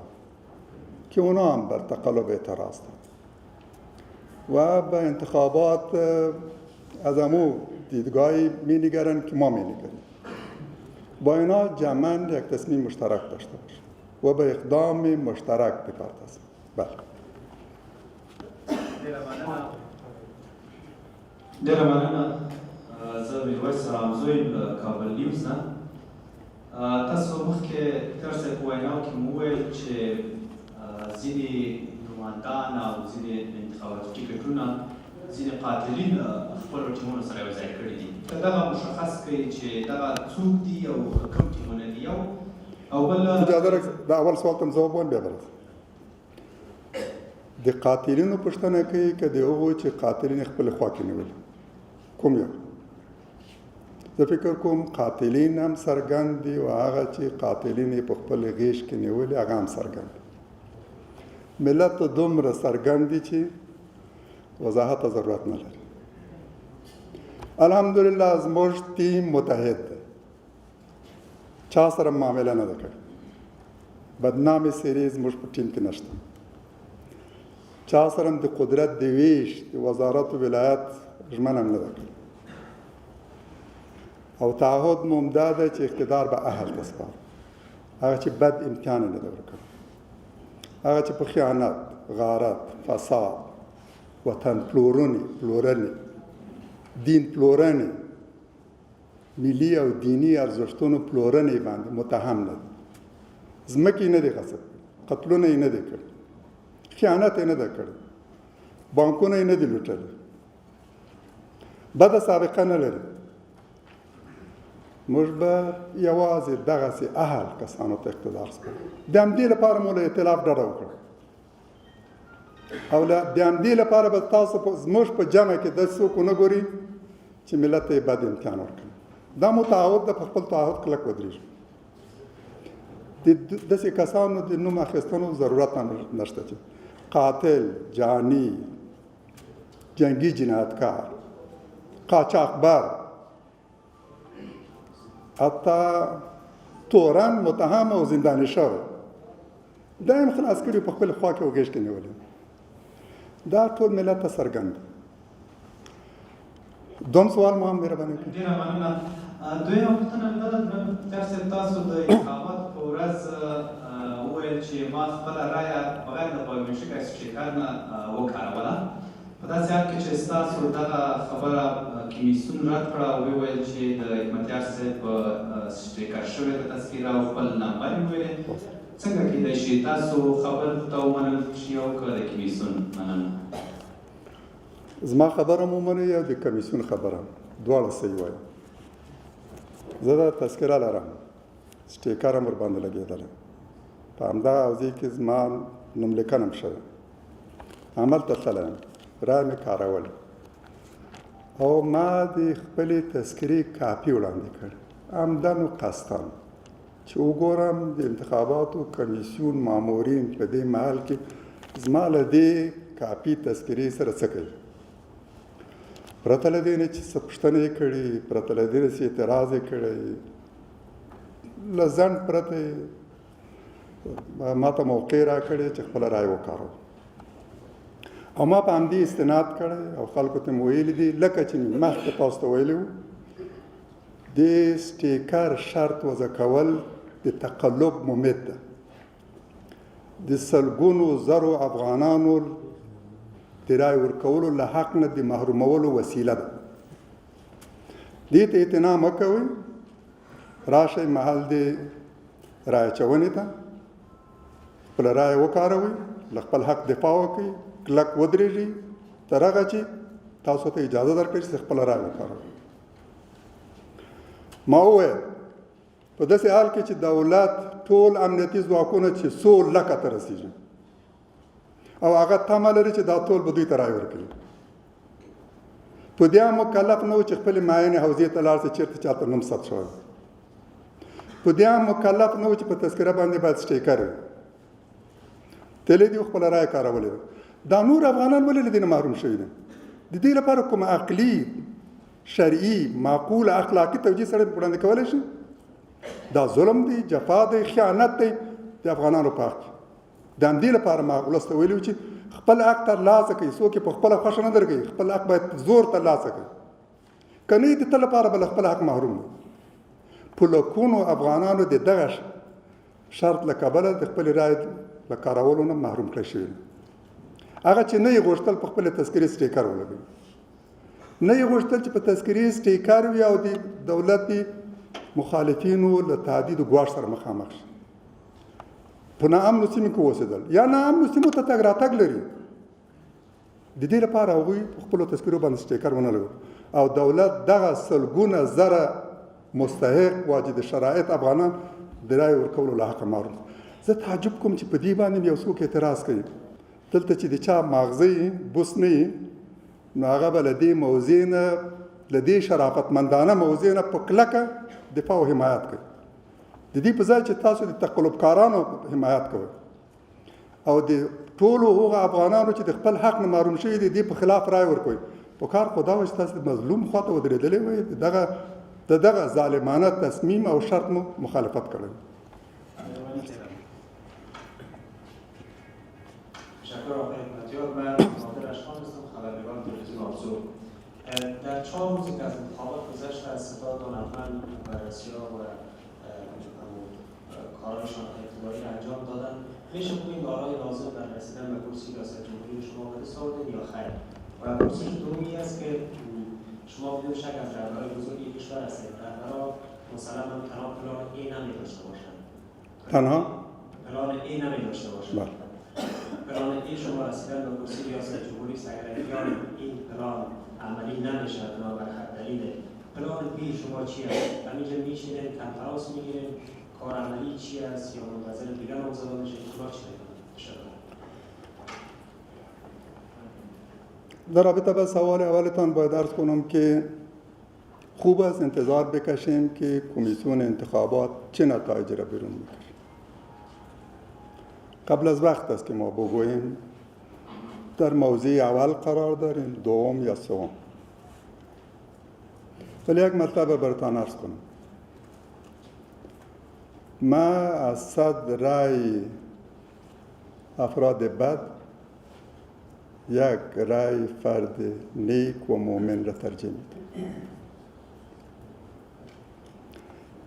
که اونا هم بر تقلب اعتراض دارند و به انتخابات از امو دیدگاهی می نگرند که ما می نگریم. با اینا جمعاً یک تصمیم مشترک داشته باشیم و به اقدام مشترک بپردازیم. بله. ډېره مننه. زه میرویس رامزوی له کابل نیوز نه. تاسو مخکې تر څه په ویناو کې مو وویل چې ځینې نمایندان او ځینې انتخاباتي ټکټونه ځینې قاتلین خپلو ټیمونو سره یو ځای کړي دي. که دغه مشخص کړئ چې دغه څوک دي او کوم ټیمونه دي او بل اجازه راکړئ د اول سوال ته ځواب وایم بیا به راځم. د قاتلینو پوښتنه کوي که د هغو چې قاتلین خپل خوا کې نیولي کوم یو؟ زه فکر کوم قاتلین هم څرګند دي او هغه چې قاتلین یې په خپل غیږ کې نیولي هغه هم څرګند دي. ملت ته دومره څرګند دي چې وضاحت ته ضرورت نه لري. الحمدلله زموږ ټیم متحد دی، چا سره معامله نه ده کړې. بدنامې څېرې زموږ په ټیم کې نشته. چا سره هم د قدرت د ویش د وزارت و ولایت ژمنه هم نه ده کړې. او تعهد مو همدا ده چې اقتدار به اهل ته سپارو، هغه چې بد امتحان یې نه ده ورکړی، هغه چې په خیانت، غارت، فساد، وطن پلورنې، دین پلورنې، ملي او دینی ارزښتونو پلورنې باندې متهم نه دي. ځمکې نه دي غصب کړي، قتلونه یې نه دي کړي، خیانت یې نه ده کړی، بانکونه یې نه دي لوټلي، بده سابقه نه لري. موږ به یوازې دغسې اهل کسانو ته اقتدار سپارو. د همدې لپاره مو له ائتلاف ډډه وکړه او د همدې لپاره به تاسو زموږ په جمع کې داسې څوک ونه ګوري چې ملت ته یې بد امتحان ورکړي. دا مو تعهد ده، په خپل تعهد کلک ودرېږو. د داسې کسانو د نوم اخیستنو ضرورت هم نشته چې قاتل، جانی، جنگی جنایتکار، قاچاقبر، حتی تورن متهم او زندانی شوی دا هم خلاص کړي په خپل خوا کې او غېږ کې نیولي. دا ټول ملت ته څرګند دی. دوم سوال مو هم مهرباني وکړئ. ډېره مننه. دویمه پوښتنه دا ده ډاکټر صاحب، تاسو د انتخاباتو په ورځ وویل چې ما خپله رایه بغیر د بایومټریک سټیکر نه وکاروله. په داسې حال کې چې ستاسو دغه خبره کمیسیون رد کړه او وویل چې د حکمتیار صاحب سټیکر شوې ده تذکیره او خپل نمبر یې وویلې. څنګه کېدای شي تاسو خبر ته ومنل شي او که د کمیسیون مننه؟ زما خبره مو ومنئ او د کمیسیون خبره دواړه صحیح وایي. زه دا تذکره لرم، سټیکر هم ورباندې لګېدلی، په همدغه حوزې کې زما نوملیکنه هم شوې، هملته تللی یم، رایه مې کارول او ما د خپلې تذکرې کاپي وړاندې کړ، عمدن و قصدن، چې وګورم د انتخاباتو کمیسیون مامورین په دې محل کې زما له دې کاپي تذکرې سره څه کوي. پرته له دې نه چې څه پوښتنه یې کړې، پرته له دې نه چې اعتراض یې کړی، له ځنډ پرته ما ته موقع راکړې چې خپله رایه وکاروم او ما په همدې استناد کړی او خلکو ته مې ویلي دي، لکه چې مې مخکې تاسو ته ویلي وو، د سټیکر شرط وضع کول د تقلب ممد ده، د سلګونو زرو افغانانو د رایې ورکولو له حق نه د محرومولو وسیله ده. دې ته اعتنا مه کوئ، راشئ محل د رایې اچونې ته، خپله رایه وکاروئ، له خپل حق دفاع وکړئ، کلک ودرېږئ تر هغه چې تاسو ته اجازه درکړي چې خپله رایه وکاروئ. ما وویل په داسې حال کې چې دولت ټول امنیتي ځواکونه چې 100 لکه ته رسېږي او هغه تمه لري چې دا ټول به دوی ته رایه ورکړي، په دې هم مکلف نه و چې خپلې معینې حوزې ته لاړ شي چېرته چاته نوم ثبت شوی. په دې هم مکلف نه و چې په تذکره باندې باید سټیکر وي. تللی دی خپله رایه کارولې ده. دا نور افغانان ولې له دې نه محروم شوي دي؟ د دې لپاره کوم عقلي شرعي معقول اخلاقي توجیه سره وړاندې کولی شي؟ دا ظلم دی، جفا دی، خیانت دی د افغانانو په حق کې. د همدې لپاره ما ولس ته ویلي و چې خپل حق ترلاسه کړئ. څوک یې په خپله خوښه نه درکوي، خپل حق باید زور ترلاسه کړئ. که نه د تل لپاره به له خپل حق محروم وي. په لکونو افغانانو د دغه شرط له کبله د خپلې رایې له کارولو نه محروم کړی شوي دي. هغه چې نه یې غوښتل په خپلې تذکرې سټیکر ولګوي، نه یې غوښتل چې په تذکرې سټیکر وي او د دولتي مخالفینو له تهدید و ګواښ سره مخامخ شي. په ناامنو سیمو کې اوسېدل یا ناامنو سیمو ته تګ راتګ لري. د دې لپاره هغوی په خپلو تذکرو باندې سټیکر ونه لګوي او دولت دغه سلګونه زره مستحق واجد شرایط افغانان د رایې ورکولو له حقه محروم. زه تعجب کوم چې په دې باندې یو څوک اعتراض کوي. دلته چې د چا ماغزه بوس نه وي نو هغه به له دې موضوع نه، له دې شرافتمندانه موضوع نه په کلکه دفاع او حمایت کوي. د دې په ځای چې تاسو د تقلبکارانو حمایت کوئ او د ټولو هغو افغانانو چې د خپل حق نه محروم شوي دي دې په خلاف رایې ورکوئ، په کار خو دا وه چې تاسو د مظلوم خواته ودرېدلی وئ، د دغه ظالمانه تصمیم او شرط مو مخالفت کړی. تشکر آقای حکمتیار. من نادر اشکان هستم، خبرنگار تلویزیون آبزو. در 4 روزی که از انتخابات گذشت از ستاد دانشمند بررسی‌ها و کارهایشان اعتباری انجام دادن، میشه بگوییم دارای لازم در رسیدن به کرسی ریاست جمهوری شما به دست آوردین یا خیر؟ و پرسش دومی است که شما بدون شک از رهبرهای بزرگ کشور هستید. رهبرها مثلا تنها پلان ای نمی‌داشته باشند. تنها پلان ای نمی‌داشته باشند. پلان ای شما رسیدن به کرسی ریاست جمهوری است. اگر این پلان عملی نمیشه بنابر دلیل پلان بی شما چی است؟ همینجا میشینید کنفرانس میگیرید، کار عملی چی است یا منتظر دیگر نامزدا میشه؟ کار چی میکنید؟ در رابطه با سوال اولتان باید عرض کنم که خوب است انتظار بکشیم که کمیسیون انتخابات چه نتایجی را بیرون میکشه. قبل از وقت است که ما بگوییم در موضع اول قرار داریم، دوم یا سوم. ولی یک مطلب براتان عرض کنم. ما از 100 رای افراد بد یک رای فرد نیک و مؤمن را ترجیح میدم.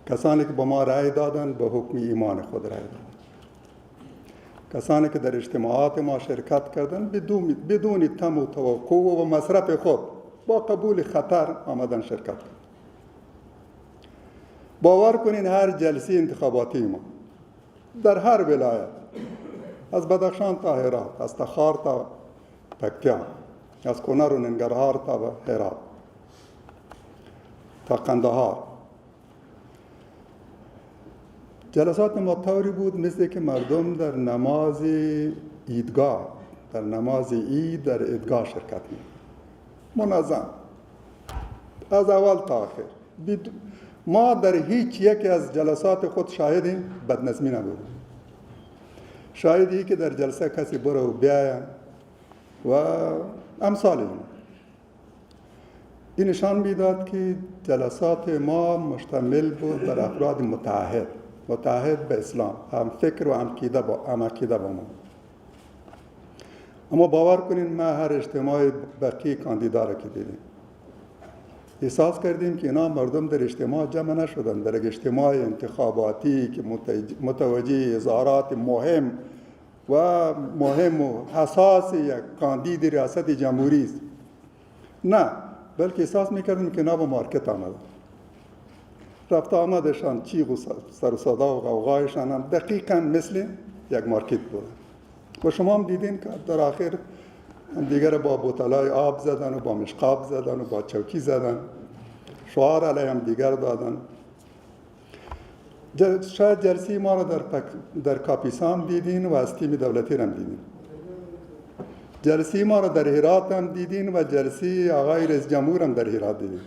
کسانی که به ما رای دادن به حکم ایمان خود رای دادن. کسانی که در اجتماعات ما شرکت کردن بدون طمع و توقع و مصرف خود با قبول خطر آمدن شرکت کردن. باور کنین هر جلسه انتخاباتی ما در هر ولایت، از بدخشان تا هرات، از تخار تا پکتیا، از کنر و ننگرهار تا هرات تا قندهار، جلسات ما طوری بود مثل که مردم در نماز عیدگاه، در نماز عید در عیدگاه شرکت می منظم از اول تا آخر. ما در هیچ یکی از جلسات خود شاهد بدنظمی نبودیم. شاهدی که در جلسه کسی بره و بیاید و امثال این نشان میداد که جلسات ما مشتمل بود بر افراد متعهد به اسلام، هم فکر و هم عقیده با ما. اما باور کنین ما هر اجتماع بقیه کاندیدا را که دیدیم احساس کردیم که اینا مردم در اجتماع جمع نشدن. در یک اجتماع انتخاباتی که متوجه اظهارات مهم و حساس یک کاندید ریاست جمهوری است، نه، بلکه احساس میکردیم که اینا به مارکت آمدن. رفت آمدشان چیغ و سر و صدا و غوغایشان هم دقیقاً مثل یک مارکت بود. و شما هم دیدین که در آخر دیگر با بوتلای آب زدن و با مشقاب زدن و با چوکی زدن، شعار علیه هم دیگر دادن. شاید جلسه ما را در کاپیسان دیدین و از تیم دولتی هم دیدین. جلسه ما را در هرات هم دیدین و جلسه آقای رئیس جمهور هم در هرات دیدین.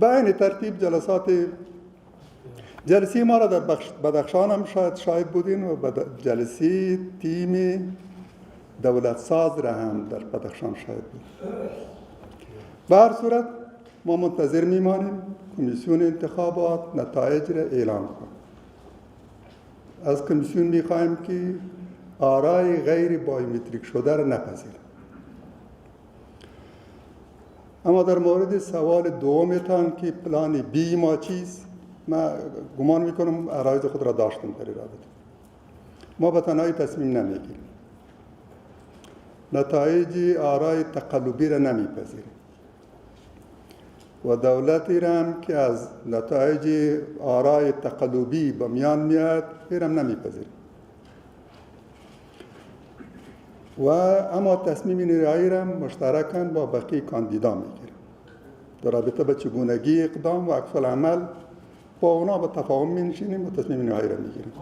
به این ترتیب جلسات جلسه ما را در بدخشان هم شاهد بودین و جلسه تیم دولت ساز را هم در بدخشان شاهد بودیم. به هر صورت ما منتظر میمانیم کمیسیون انتخابات نتایج را اعلام کنه. از کمیسیون میخواهیم که آرای غیر بایومتریک شده را نپذیره. اما در مورد سوال دومتان که پلان بی ما چیست، من گمان میکنم عرایض خود را داشتم در رابطه. ما به تنهایی تصمیم نمیگیریم، نتایج آرای تقلبی را نمیپذیریم و دولتی را هم که از نتایج آرای تقلبی به میان میاد هم نمیپذیریم و اما تصمیم نهایی را مشترکاً با بقیه کاندیدا میگیریم در رابطه به چگونگی اقدام و عکس العمل. با اونا به تفاهم می‌نشینیم و تصمیم نهایی را میگیریم.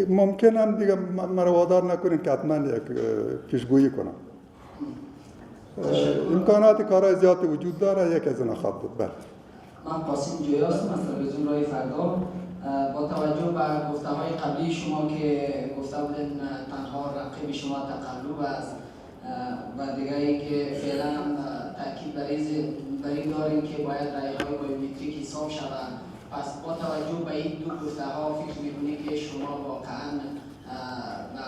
ممکن هم دیگه مرا وادار نکنین که حتما یک پیشگویی کنم. امکانات کارهای زیاد وجود داره، یک از اینا خواهد بود. بله. من قاسم جویی هستم از تلویزیون رای فردا. با توجه به گفته‌های قبلی شما که گفته بودین تنها رقیب شما تقلب است و دیگری که فعلا هم تاکید بر این داریم که باید رای‌های بایومتریک حساب شود. پس با توجه به این دو گفته‌ها فکر می‌کنید که شما واقعاً به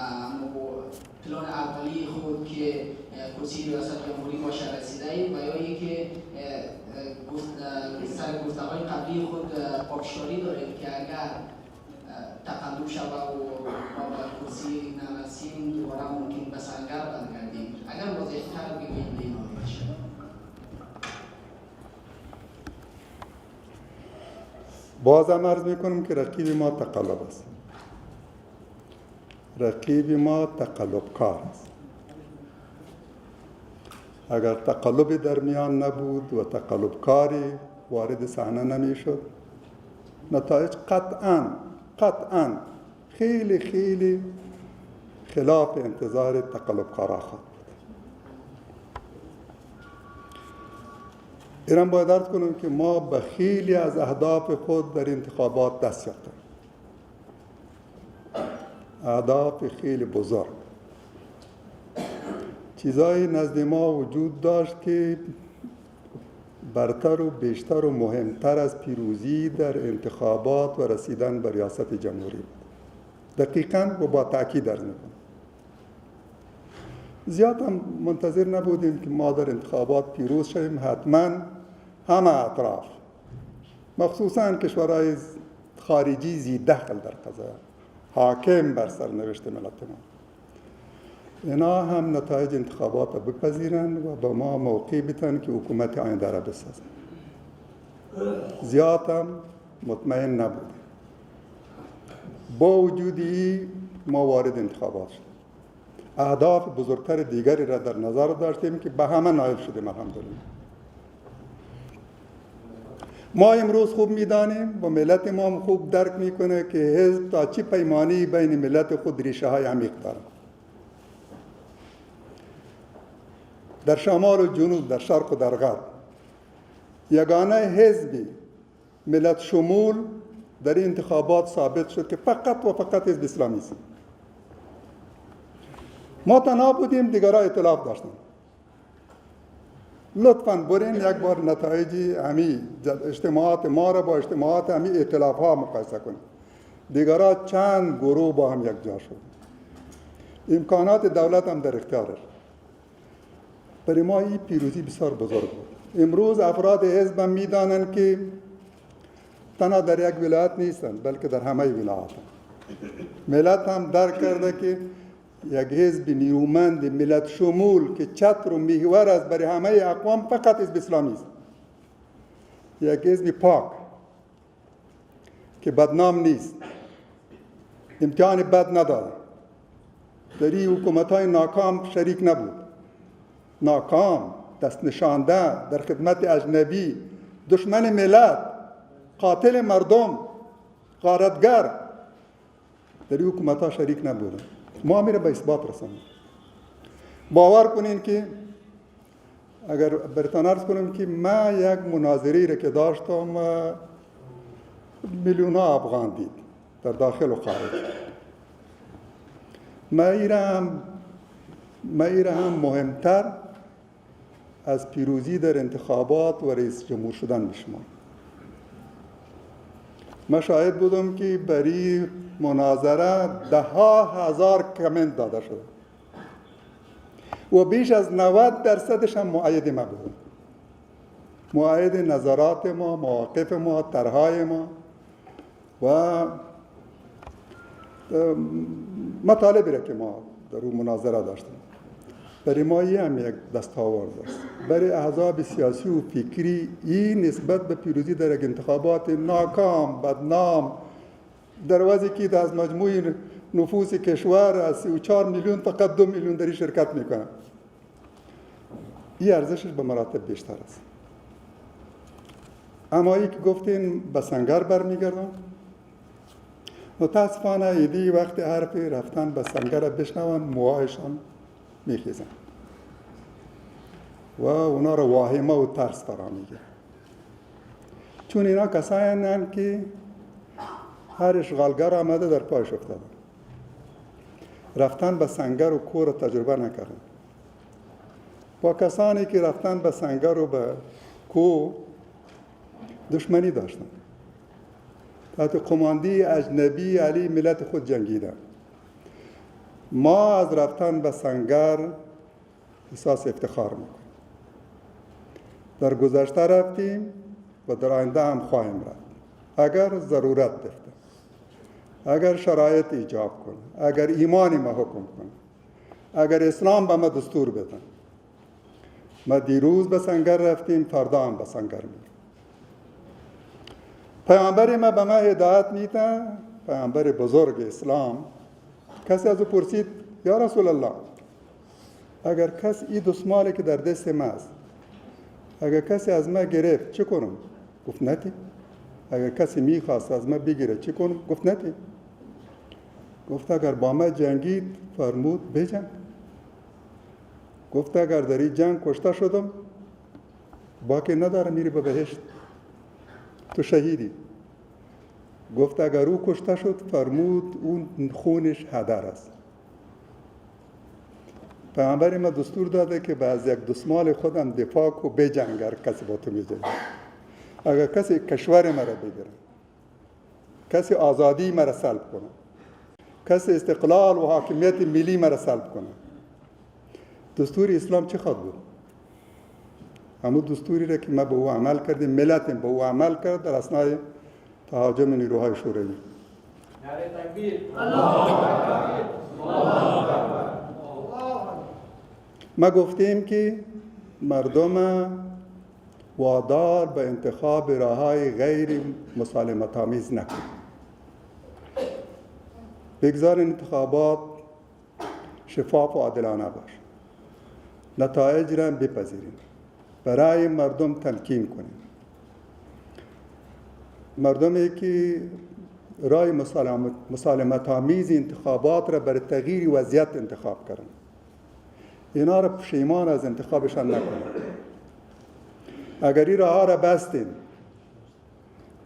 پلان اولی خود که کرسی ریاست جمهوری باشه رسیده‌اید و یا اینکه سر گفته‌های قبلی خود پافشاری دارید که اگر تقلب شود و با کرسی نرسیم دوباره ممکن به سنگر برگردیم. اگر واضح‌تر بگویید این باشه. بازم عرض میکنم که رقیب ما تقلب است. رقیب ما تقلب کار است. اگر تقلبی در میان نبود و تقلب کاری وارد صحنه نمیشد، نتایج قطعاً خیلی خیلی خلاف انتظار تقلب کارا خواهد بود. ایران باید عرض کنم که ما به خیلی از اهداف خود در انتخابات دست یافتیم. اهداف خیلی بزرگ. چیزایی نزد ما وجود داشت که برتر و بیشتر و مهمتر از پیروزی در انتخابات و رسیدن به ریاست جمهوری بود. دقیقاً و با تأکید عرض میکنم. زیاد هم منتظر نبودیم که ما در انتخابات پیروز شویم. حتما همه اطراف، مخصوصاً کشورهای خارجی زی دخل در قضیه، حاکم بر سرنوشت ملت ما، اینا هم نتایج انتخابات را بپذیرند و به ما موقع بدن که حکومت آینده را بسازند. زیاد هم مطمئن نبودیم. با وجودی ما وارد انتخابات شدیم. اهداف بزرگتر دیگری را در نظر داشتیم که به همه نائل شدیم الحمدلله. ما امروز خوب میدانیم و ملت ما خوب درک میکنه که حزب تا چه پیمانی بین ملت خود ریشه های عمیق داره. در شمال و جنوب، در شرق و در غرب، یگانه حزب ملت شمول در این انتخابات ثابت شد که فقط و فقط حزب اسلامی است. ما تنها بودیم، دیگرها ائتلاف داشتن. لطفاً برین یک بار نتایج همی اجتماعات ما را با اجتماعات همی ائتلاف ها مقایسه کنید. دیگرها چند گروه با هم یک جا شد. امکانات دولت هم در اختیارش. برای ما این پیروزی بسیار بزرگ بود. امروز افراد حزب هم میدانند که تنها در یک ولایت نیستند بلکه در همه ولایات. ملت هم درک کرده که یک حزب نیرومند ملت شمول که چتر و محور است برای همه اقوام فقط حزب اسلامی است. یک حزب پاک که بدنام نیست، امتحان بد نداره، در این حکومت‌های ناکام شریک نبود، ناکام، دست نشانده، در خدمت اجنبی، دشمن ملت، قاتل مردم، غارتگر، در این حکومت‌ها شریک نبودن. ما میره به اثبات رسانیم. باور کنین که اگر برتان عرض کنم که من یک مناظری را که داشتم میلیون ها افغان دید در داخل و خارج. ما ایره هم مهمتر از پیروزی در انتخابات و رئیس جمهور شدن میشمارم. من شاهد بودم که برای مناظره 10,000 کامنت داده شده و بیش از 90% هم مؤید ما بود. مؤید نظرات ما، مواقف ما، طرحهای ما و مطالبی را که ما در اون مناظره داشتیم. برای ما این هم یک دستاورد است. برای احزاب سیاسی و فکری این نسبت به پیروزی در یک انتخابات ناکام، بدنام، در وضعی که از مجموع نفوس کشور از 34 میلیون فقط 2 میلیون در این شرکت میکنن، این ارزشش به مراتب بیشتر است. اما ای که گفتین به سنگر برمیگردم، متاسفانه ایدی وقتی حرف رفتن به سنگر بشنون موهایشان میخیزن و اونا رو واهمه و ترس فرا میگه، چون اینا کسایی هستند که هر اشغالگر آمده در پایش افتاده، رفتن به سنگر و کور تجربه نکردن. با کسانی که رفتن به سنگر و به کو دشمنی داشتن، تحت قماندی اجنبی علی ملت خود جنگیدن. ما از رفتن به سنگر احساس افتخار میکنیم. در گذشته رفتیم و در آینده هم خواهیم رفت اگر ضرورت بفته، اگر شرایط ایجاب کنه، اگر ایمانی ما حکم کنه، اگر اسلام به ما دستور بده. ما دیروز به سنگر رفتیم، فردا هم به سنگر میریم. پیامبر ما به ما هدایت میده، پیامبر بزرگ اسلام. کسی از او پرسید یا رسول الله، اگر کسی این دستمالی که در دست ما است اگر کسی از ما گرفت چه کنم؟ گفت نتی. اگر کسی میخواست از ما بگیره چه کنم؟ گفت نتی. گفت اگر با ما جنگید فرمود بجنگ. گفت اگر در این جنگ کشته شدم باکی نداره، میری به بهشت، تو شهیدی. گفت اگر او کشته شد فرمود اون خونش هدر است. پیامبر ما دستور داده که از یک دستمال خودم دفاع کو، بجنگ اگر کسی با تو میجنگه. اگر کسی کشور مرا بگیره، کسی آزادی مرا سلب کنه، کسی استقلال و حاکمیت ملی مرا سلب کنه، دستور اسلام چه خواهد بود؟ همون دستوری را که ما به او عمل کردیم، ملت به او عمل کرد در اثنای تهاجم نیروهای شوروی. نعره تکبیر! الله اکبر! الله اکبر! ما گفتیم که مردم وادار به انتخاب راههای غیر مسالمت آمیز نکنند. بگذار انتخابات شفاف و عادلانه باش. نتایج را بپذیریم. برای مردم تمکین کنیم. مردمی که راه مسالمت آمیز انتخابات را برای تغییر وضعیت انتخاب کردند، اینا را پشیمان از انتخابشان نکنند. اگر این راه ها را بستین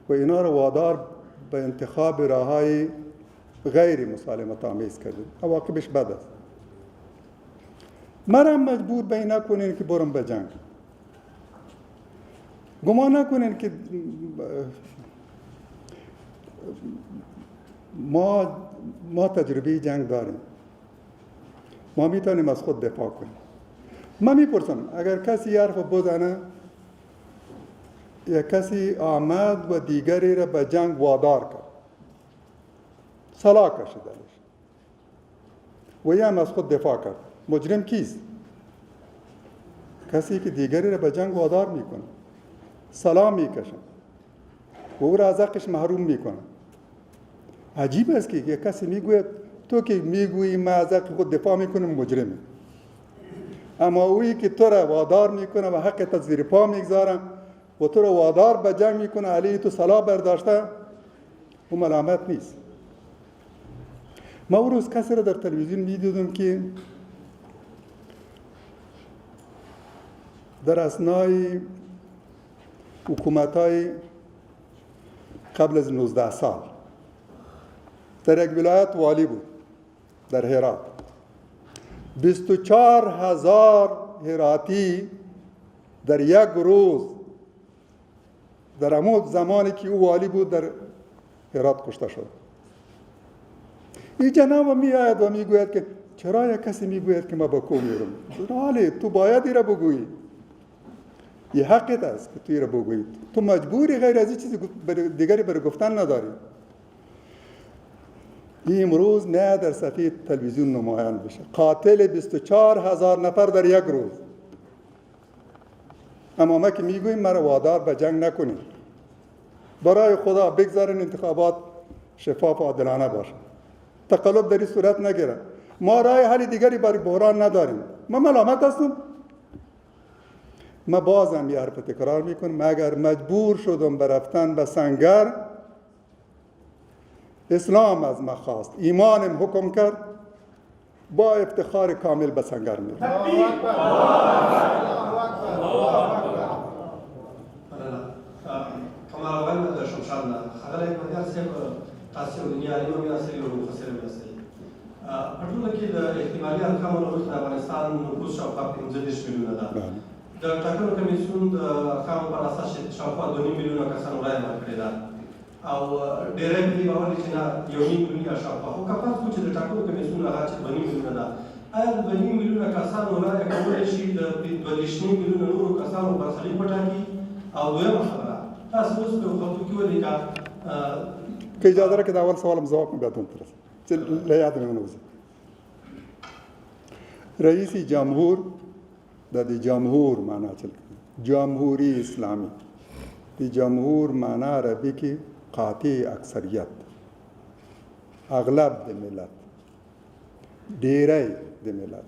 و اینا را وادار به انتخاب راههای غیر مسالمت آمیز کردین، عواقبش بد است. مرا مجبور به این نکنین که برم به جنگ. گمان نکنین که ما تجربه جنگ داریم، ما میتونیم از خود دفاع کنیم. من میپرسم اگر کسی حرف بزنه یا کسی آمد و دیگری را به جنگ وادار کرد، سلاح کشیدنش و یا هم از خود دفاع کرد، مجرم کیست؟ کسی که دیگری را به جنگ وادار میکنه، سلاح میکشن و او را از حقش محروم میکنه. عجیب است که یک کسی میگوید تو که میگویی من از حق خود دفاع میکنم مجرمی، اما اویی که تو را وادار میکنه و حقت زیر پا میگذارم و تو را وادار به جنگ میکنه علیه تو سلاح برداشته، او ملامت نیست. ما اون روز کسی را در تلویزیون میدیدم که در اثنای حکومت‌های قبل از 19 سال در یک ولایت والی بود در هرات. 24,000 هراتی در یک روز در همون زمانی که او والی بود در هرات کشته شد. این جناب می آید و می گوید که چرا یک کسی می گوید که ما با کو میرم؟ حالی تو باید این را بگویی. یه حقیقت است که تو این را بگویی. تو مجبوری، غیر از این چیزی دیگری برای گفتن نداری. این امروز نه در صفحه تلویزیون نمایان بشه. قاتل 24,000 نفر در یک روز. اما ما که میگوییم مرا وادار به جنگ نکنید. برای خدا بگذارین انتخابات شفاف و عادلانه باشه. تقلب در این صورت نگیره. ما راه حل دیگری برای بحران نداریم. ما ملامت هستم. ما بازم یه حرف تکرار میکنم، اگر مجبور شدم به رفتن به سنگر، اسلام از ما خواست، ایمانم حکم کرد، با افتخار کامل به سنگر میرم. کمال اول در شمشان خبر مدار سیب تاثیر دنیا علیه و میاسری و مخسر میاسری. پرتون که در احتمالی ارقام نوشت در افغانستان نفوس شاوخوا 15 میلیون ده. در ټاکنو کمیسیون د ارقامو پر اساس شاوخوا 2.5 میلیونه کسانو رایه ورکړې ده او ډېری په دې باور دي چې نه 1.5 میلیون یا شاوخوا خو که فرض کړو چې د ټاکنو کمیسیون هغه چې 2.5 میلیونه ده، آیا د 2.5 میلیونه کسانو رایه کولی شي د 2.5 میلیونه نورو کسانو برخلیک وټاکي؟ او دویمه خبره، تاسو اوس په خطو کې ولیکه که اجازه راکړئ د اول سوالم ځواب مې بیا دوم ته رسوم چې له یاده مې ونه وځي. رئیس جمهور د جمهور معنا چل جمهوری اسلامی د جمهور معنا عربی کې قاطع اکثریت، اغلب د ملت، ډیری د ملت.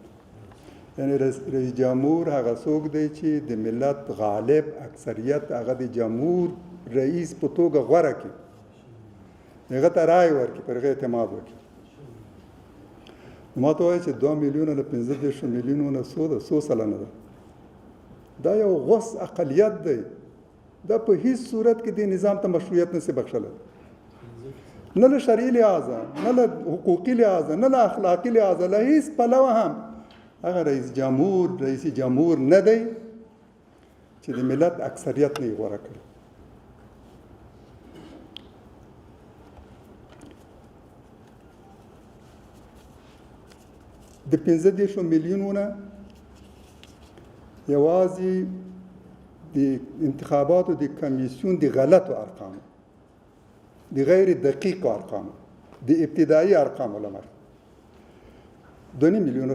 یعنی رئیس جمهور هغه څوک دی چې د ملت غالب اکثریت هغه د جمهور رئیس په توګه غوره کړي، هغه ته رایې ورکړي، پر هغه اعتماد وکړي. ما ته وایي چې 2 میلیونه له 15 میلیونو څو سلنه ده. دا یو غوث اقلیت دی. دا په هیڅ صورت کې د نظام ته مشروعیت نشي بخښلی، نه له شرعي لحاظه، نه له حقوقي لحاظه، نه له اخلاقي لحاظه، له هیڅ پلوه هم هغه رئیس جمهور نه دی چې د ملت اکثریت نه یې غوره کړي. د 15 میلیونونه یوازې د انتخاباتو د کمیسیون د غلطو ارقامو، د غیر دقیقو ارقامو، د ابتدایي ارقامو له مخې 2.5 میلیونه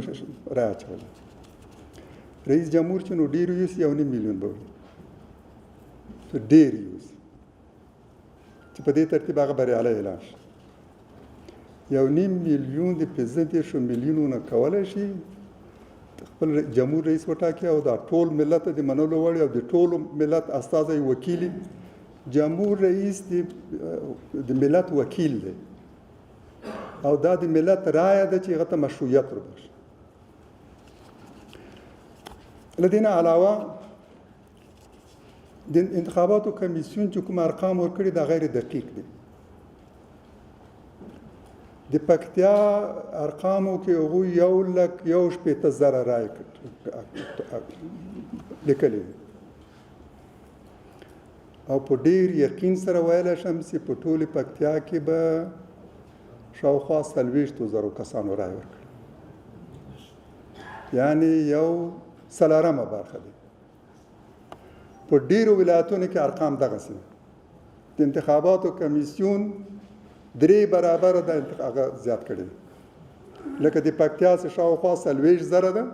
رایه اچوله. رئیس جمهور چې نو ډېر یوسي 1.5 میلیون به وي، ډېر یوسي چې په دې ترتیب هغه بریالی اعلان شي. 1.5 میلیون د 15 میلیونونه کولی شي خپل جمهور رئیس وټاکي او دا ټول ملت د منلو وړ او د ټولو ملت استازی وکیل. جمهور رئیس د ملت وکیل دی او دا د ملت رایه ده چې هغه ته مشروعیت وربخښي. له دې نه علاوه د انتخاباتو کمیسیون چې کوم ارقام ورکړي دا غیر دقیق دي. د پکتیا ارقامو کې هغوی 1,61,000 رایې لیکلي دي او په ډېر یقین سره ویلی شم چې په ټولې پکتیا کې به شاوخوا 40,000 کسانو رایې ورکړي، یعنې 1/4 برخه دی. په ډېرو ولایتونو کې ارقام دغسې دي. د انتخاباتو کمیسیون 3 برابره د هغه زیات کړی دی. لکه د پکتیا څخه شاوخوا 40,000 ده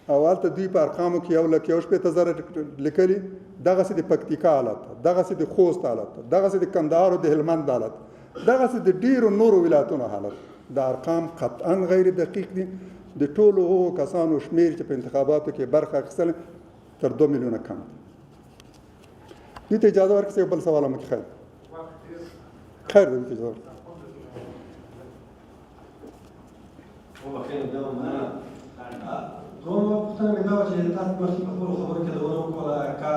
او هلته دوی په ارقامو کې 1,61,000 لیکلي. دغسې د پکتیکا حالت، دغسې د خوست حالت، دغسې د کندهار او د هلمند حالت، دغسې د ډېرو نورو ولایتونو حالت. دا ارقام قطعا غیر دقیق دي. د ټولو هغو کسانو شمیر چې په انتخاباتو کې برخه اخیستل تر 2 میلیونه کم دي. دوی ته اجازه ورکړئ یو بل سوال هم خیر خیر دی که جواب وبخیر بیا مننه. دومه پوښتنه مې دا وه چې تاسو مخکې په خپلو خبرو کې دونه وکړله که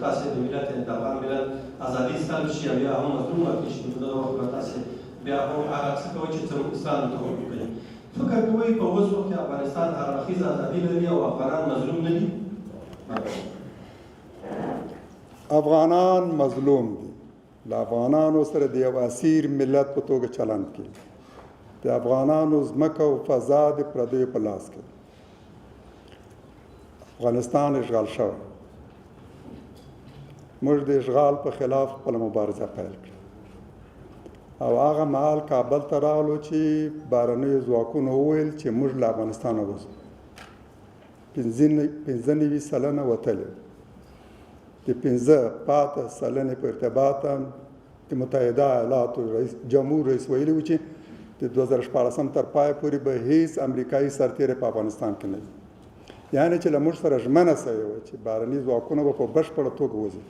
تاسې د ملت د افغان ملت ازادي ستاسو شي بیا هم مظلوم واقع شي په دغه وخت تاسې بیا هم هغه څه کوئ چې اسلام ته وکړي فکر کوئ په اوس وخت کې افغانستان هر اړخیزه ازادي لري او افغانان مظلوم نه دي؟ افغانان مظلوم دي. له افغانانو سره د یو اسیر ملت په توګه چلند کوي. د افغانانو ځمکه او فضا د پردیو په لاس کې. افغانستان اشغال شوی. موږ د اشغال په خلاف خپله مبارزه پیل کړه او هغه مهال کابل ته راغلو چې بهرنیو ځواکونو وویل چې موږ له افغانستانه وځو. 95 سلنه وتلي. د 15 سلنې په ارتباط د متحده ایالاتو جمهور رئیس ویلي و چې د 2014 تر پای پورې به هیڅ امریکایي سرتیری په افغانستان کې نه وي. یعنې چې له موږ سره ژمنه سوې وه چې بهرني ځواکونه به په بشپړه توګه وځي.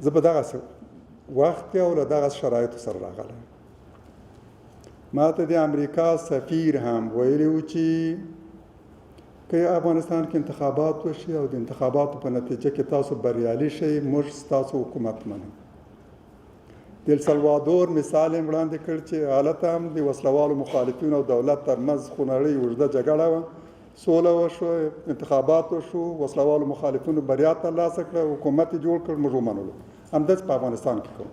زه په دغسې وخت کې او له دغه شرایطو سره راغلی. ما ته د امریکا سفیر هم ویلي و چې که افغانستان کې انتخابات وشي او د انتخاباتو په نتیجه کې تاسو بریالي شئ موږ ستاسو حکومت منو. د السلوادور مثال یې وړاندې کړ چې هلته هم د وسلوالو مخالفینو او دولت ترمنځ خونړۍ اوږده جګړه وه، سوله وشوه، انتخابات وشو، وسلوالو مخالفینو بریا ترلاسه کړه، حکومت یې جوړ کړ، موږ ومنلو. همداسې په افغانستان کې کوو.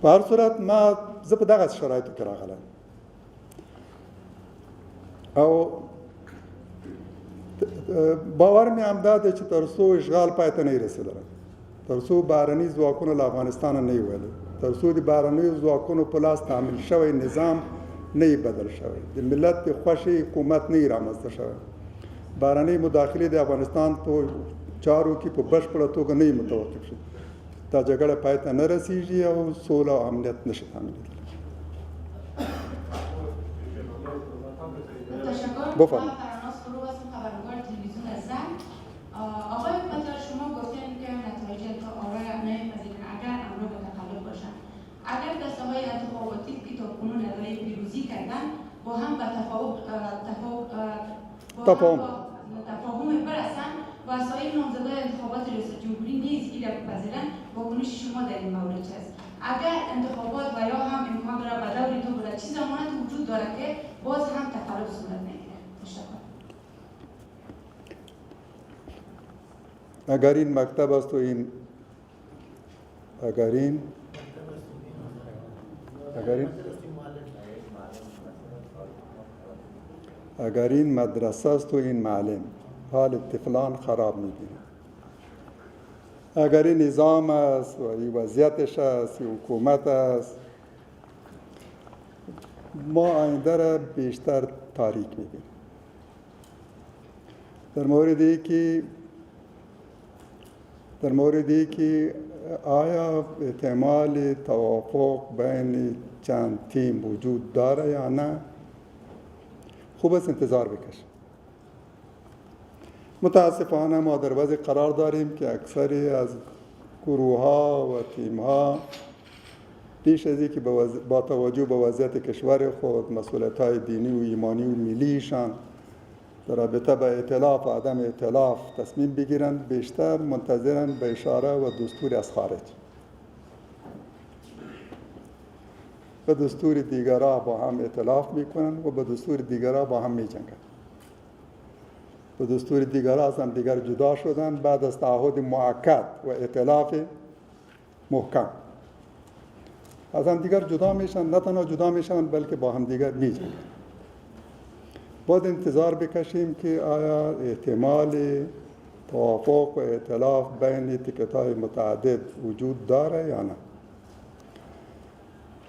په هر صورت زه په دغسې شرایطو کې راغلی او باور مې همدا دی چې تر څو اشغال پای ته نه وي رسېدلی، تر څو بهرني ځواکونه له افغانستانه نه وي ویلي، تر څو د بهرنیو ځواکونو په لاس تعمیل شوی نظام نه وي بدل شوی، د ملت د خوښې حکومت نه وي رامنځته شوی، بهرنۍ مداخلې د افغانستان په چارو کې په بشپړه توګه نه وي متوقف شي، دا جګړه پای ته نه رسېږي او سوله او امنیت نه شي تامینېدلی. بفرمایید. فراناس فروغ هستم، خبرنگار تلویزیون زن. آقای حکمتیار شما گفتین که نتایج آرای نمی‌پذیرند اگر امر به تقلب باشند. اگر دسته‌های انتخاباتی که تاکنون ادعای پیروزی کردند با هم به تفاهم برسند و سایر نامزدهای انتخابات ریاست جمهوری نیز این را بپذیرند، واکنش شما در این مورد چه است؟ اگر انتخابات و یا هم امکان داره به دور تو بوده چه ضمانتی وجود داره که باز هم تقلب صورت نگیره؟ تشکر. اگر این مکتب است و اگر این مدرسه است و این معلم حال طفلان خراب می‌بینه. اگر این نظام است و این وضعیتش است، این حکومت است، ما آینده را بیشتر تاریک می‌بینیم. در موردی که آیا احتمال توافق بین چند تیم وجود داره یا نه، خوب است انتظار بکشیم. متاسفانه ما در وضع قرار داریم که اکثری از گروه‌ها و تیم‌ها پیش از اینکه با توجه به وضعیت کشور خود، مسئولیت‌های دینی و ایمانی و ملیشان در رابطه به ائتلاف و عدم ائتلاف تصمیم بگیرند، بیشتر منتظرند به اشاره و دستور از خارج. به دستور دیگرها با هم ائتلاف میکنند و به دستور دیگرها با هم میجنگند. به دستور دیگرها از هم دیگر جدا شدن بعد از تعهد مؤکد و ائتلاف محکم. از هم دیگر جدا میشن، نه تنها جدا میشن بلکه با هم دیگر میجنگند. باید انتظار بکشیم که آیا احتمال توافق و ائتلاف بین تکت‌های متعدد وجود داره یا نه.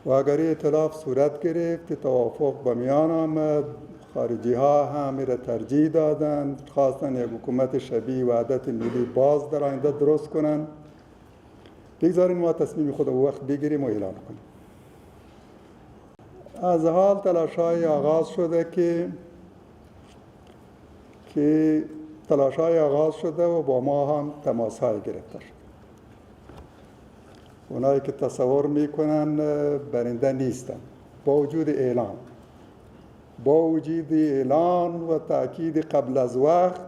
و اگر ائتلاف صورت گرفت، توافق به میان آمد، خارجی ها هم را ترجیح دادند، خواستن یک حکومت شبیه وحدت ملی باز در آینده درست کنند، بگذارین ما تصمیم خود وقت بگیریم و اعلان کنیم. از حال تلاش‌های آغاز شده که تلاش‌های آغاز شده و با ما هم تماس‌های گرفته شده. اونایی که تصور میکنن برنده نیستن، با وجود اعلان و تأکید قبل از وقت،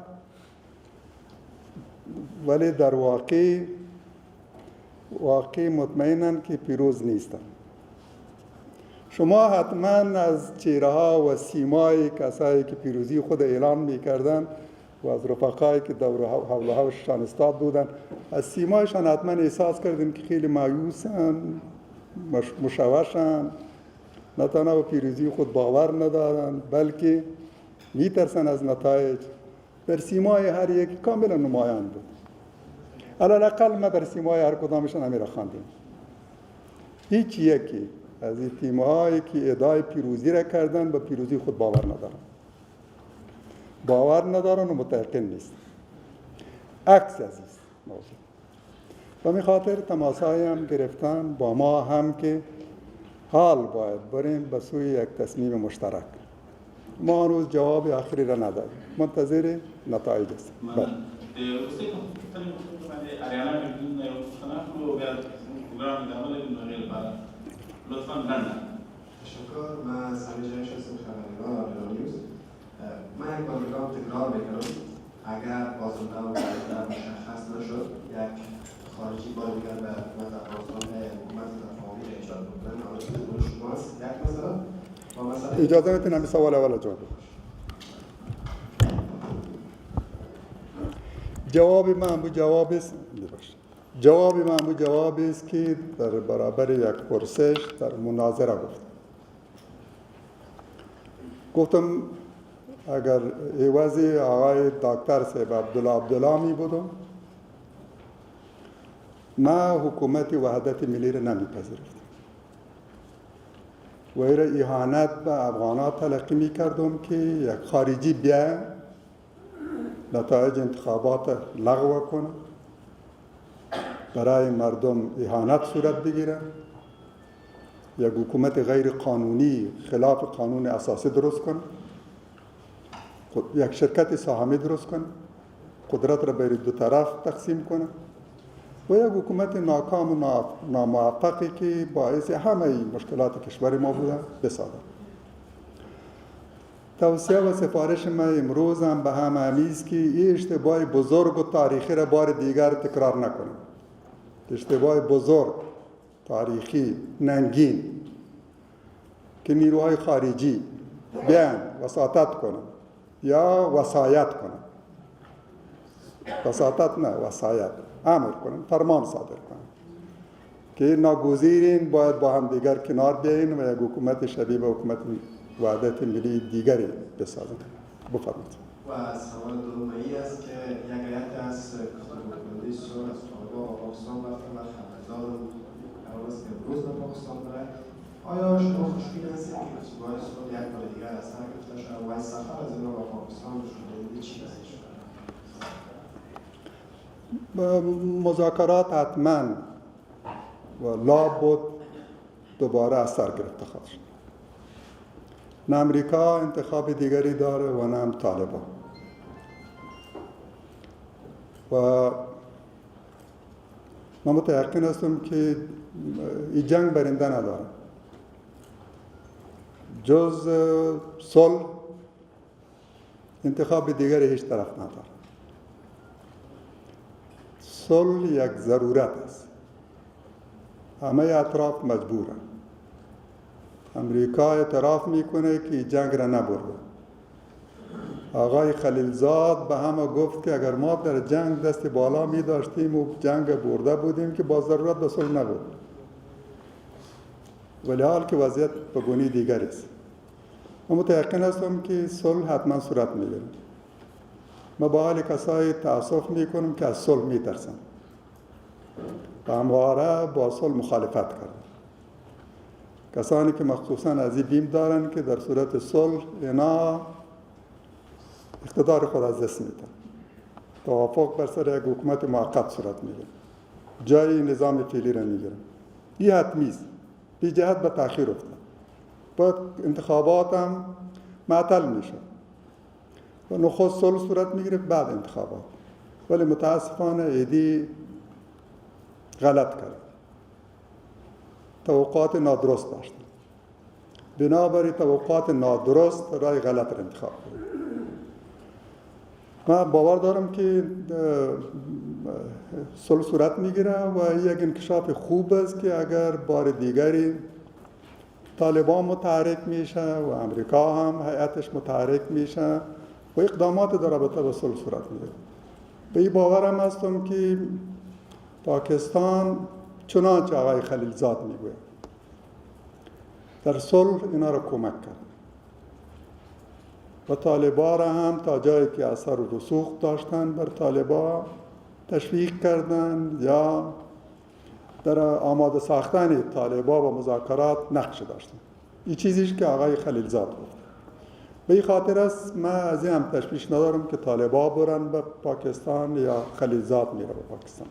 ولی در واقع مطمئنن که پیروز نیستن. شما حتما از چهره ها و سیمای کسایی که پیروزی خود اعلان میکردن و از رفقایی که دور حول و حوششان استاد بودن، از سیمایشان حتما احساس کردیم که خیلی مایوسن، مشوشن، نه تنها به پیروزی خود باور ندارن بلکه میترسن از نتایج. در سیمای هر یکی کاملا نمایان بود. علالاقل ما در سیمای هر کدامشان همین را خواندیم. هیچ یکی از این تیم‌هایی که ادعای پیروزی را کردن به پیروزی خود باور ندارن و متيقن نیست. عکس از این موضوع. و می خاطر تماسایی هم گرفتن با ما هم که حال باید بریم به سوی یک تصمیم مشترک. ما هنوز جواب آخری را نداریم. منتظر نتایج است. تشکر. من سامی جایش هستم، خبرنگار آریانا نیوز. من یک بار دیگه تکرار میکنم، اگر بازنده و برادر مشخص نشد یک خارجی بار دیگر به حکومت افغانستان حکومت تفاهمی ایجاد بکنن، حالا که دور شماست یک مسئله و مسئله اجازه میتونم این سوال اول جواب بدم. جواب من به جواب است که در برابر یک پرسش در مناظره گفتم اگر عوض آقای دکتر صاحب عبدالله می بودم، ما حکومت وحدت ملی را نمیپذیرفتم و این را اهانت به افغانات تلقی می کردم که یک خارجی بیا نتایج انتخابات لغو کنه، برای مردم اهانت صورت بگیره، یک حکومت غیر قانونی خلاف قانون اساسی درست کنه، یک شرکت سهامی درست کنه، قدرت را بین دو طرف تقسیم کنه و یک حکومت ناکام و ناموفقی که باعث همه مشکلات کشور ما بوده بسازه. توصیه و سفارش من امروز هم به همه است که این اشتباه بزرگ و تاریخی را بار دیگر تکرار نکنیم. اشتباه بزرگ، تاریخی، ننگین که نیروهای خارجی بیان وساطت کنن یا وصایت کنن، وساطت نه وصایت، امر کنن، فرمان صادر کنن که ناگزیرین باید با هم دیگر کنار بیاین و یک حکومت شبیه به حکومت وحدت ملی دیگری بسازن. بفرمایید. و سوال دومی است که یک هیئت از کارگردانی سول از طالبان و پاکستان رفتن و خبردار قرار است که امروز به پاکستان بره. آیا شما خوشبین هستید که رسولای سول یک بار دیگر از سر گرفته شود و این سفر از اینا به پاکستان شده چی نزدیک شده؟ مذاکرات حتما و لابد دوباره از سر گرفته خواهد شد. نه امریکا انتخاب دیگری داره و نه هم طالبان. و من متيقن هستم که این جنگ برنده نداره. جز صلح انتخاب دیگری هیچ طرف نداره. صلح یک ضرورت است. همه اطراف مجبورن. امریکا اعتراف میکنه که جنگ را نبرده. آقای خلیلزاد به همه گفت که اگر ما در جنگ دست بالا می داشتیم و جنگ برده بودیم که با ضرورت به صلح نبود. ولی حال که وضعیت به گونه دیگر است. من متيقن هستم که صلح حتما صورت میگیره. ما با حال کسایی تأسف میکنم که از صلح میترسن و همواره با صلح مخالفت کردن. کسانی که مخصوصا از این بیم دارن که در صورت صلح اینا اقتدار خود از دست میدن. توافق بر سر یک حکومت موقت صورت میگیره. جای نظام فعلی را میگیره. این حتمی است. بی جهت به تأخیر افتاد. باید انتخابات هم معطل میشه. و نخست صلح صورت میگیره بعد انتخابات. ولی متاسفانه ایدی غلط کرد. توقعات نادرست داشتن. بنابر توقعات نادرست رای غلط را انتخاب کرد. من باور دارم که صلح صورت میگیره و یک انکشاف خوب است که اگر بار دیگری طالبان متحرک میشه و امریکا هم هیئتش متحرک میشه و اقدامات در رابطه با صلح صورت میگیره. به این باورم هستم که پاکستان چنانچه آقای خلیلزاد میگوید در صلح اینا را کمک کرد و طالبا را هم تا جایی که اثر و رسوخ داشتن بر طالبا تشویق کردن یا در آماده ساختن طالبا و مذاکرات نقش داشتن. این چیزیش که آقای خلیلزاد گفت. به این خاطر است من از این هم تشویش ندارم که طالبا برن به پاکستان یا خلیلزاد میره به پاکستان.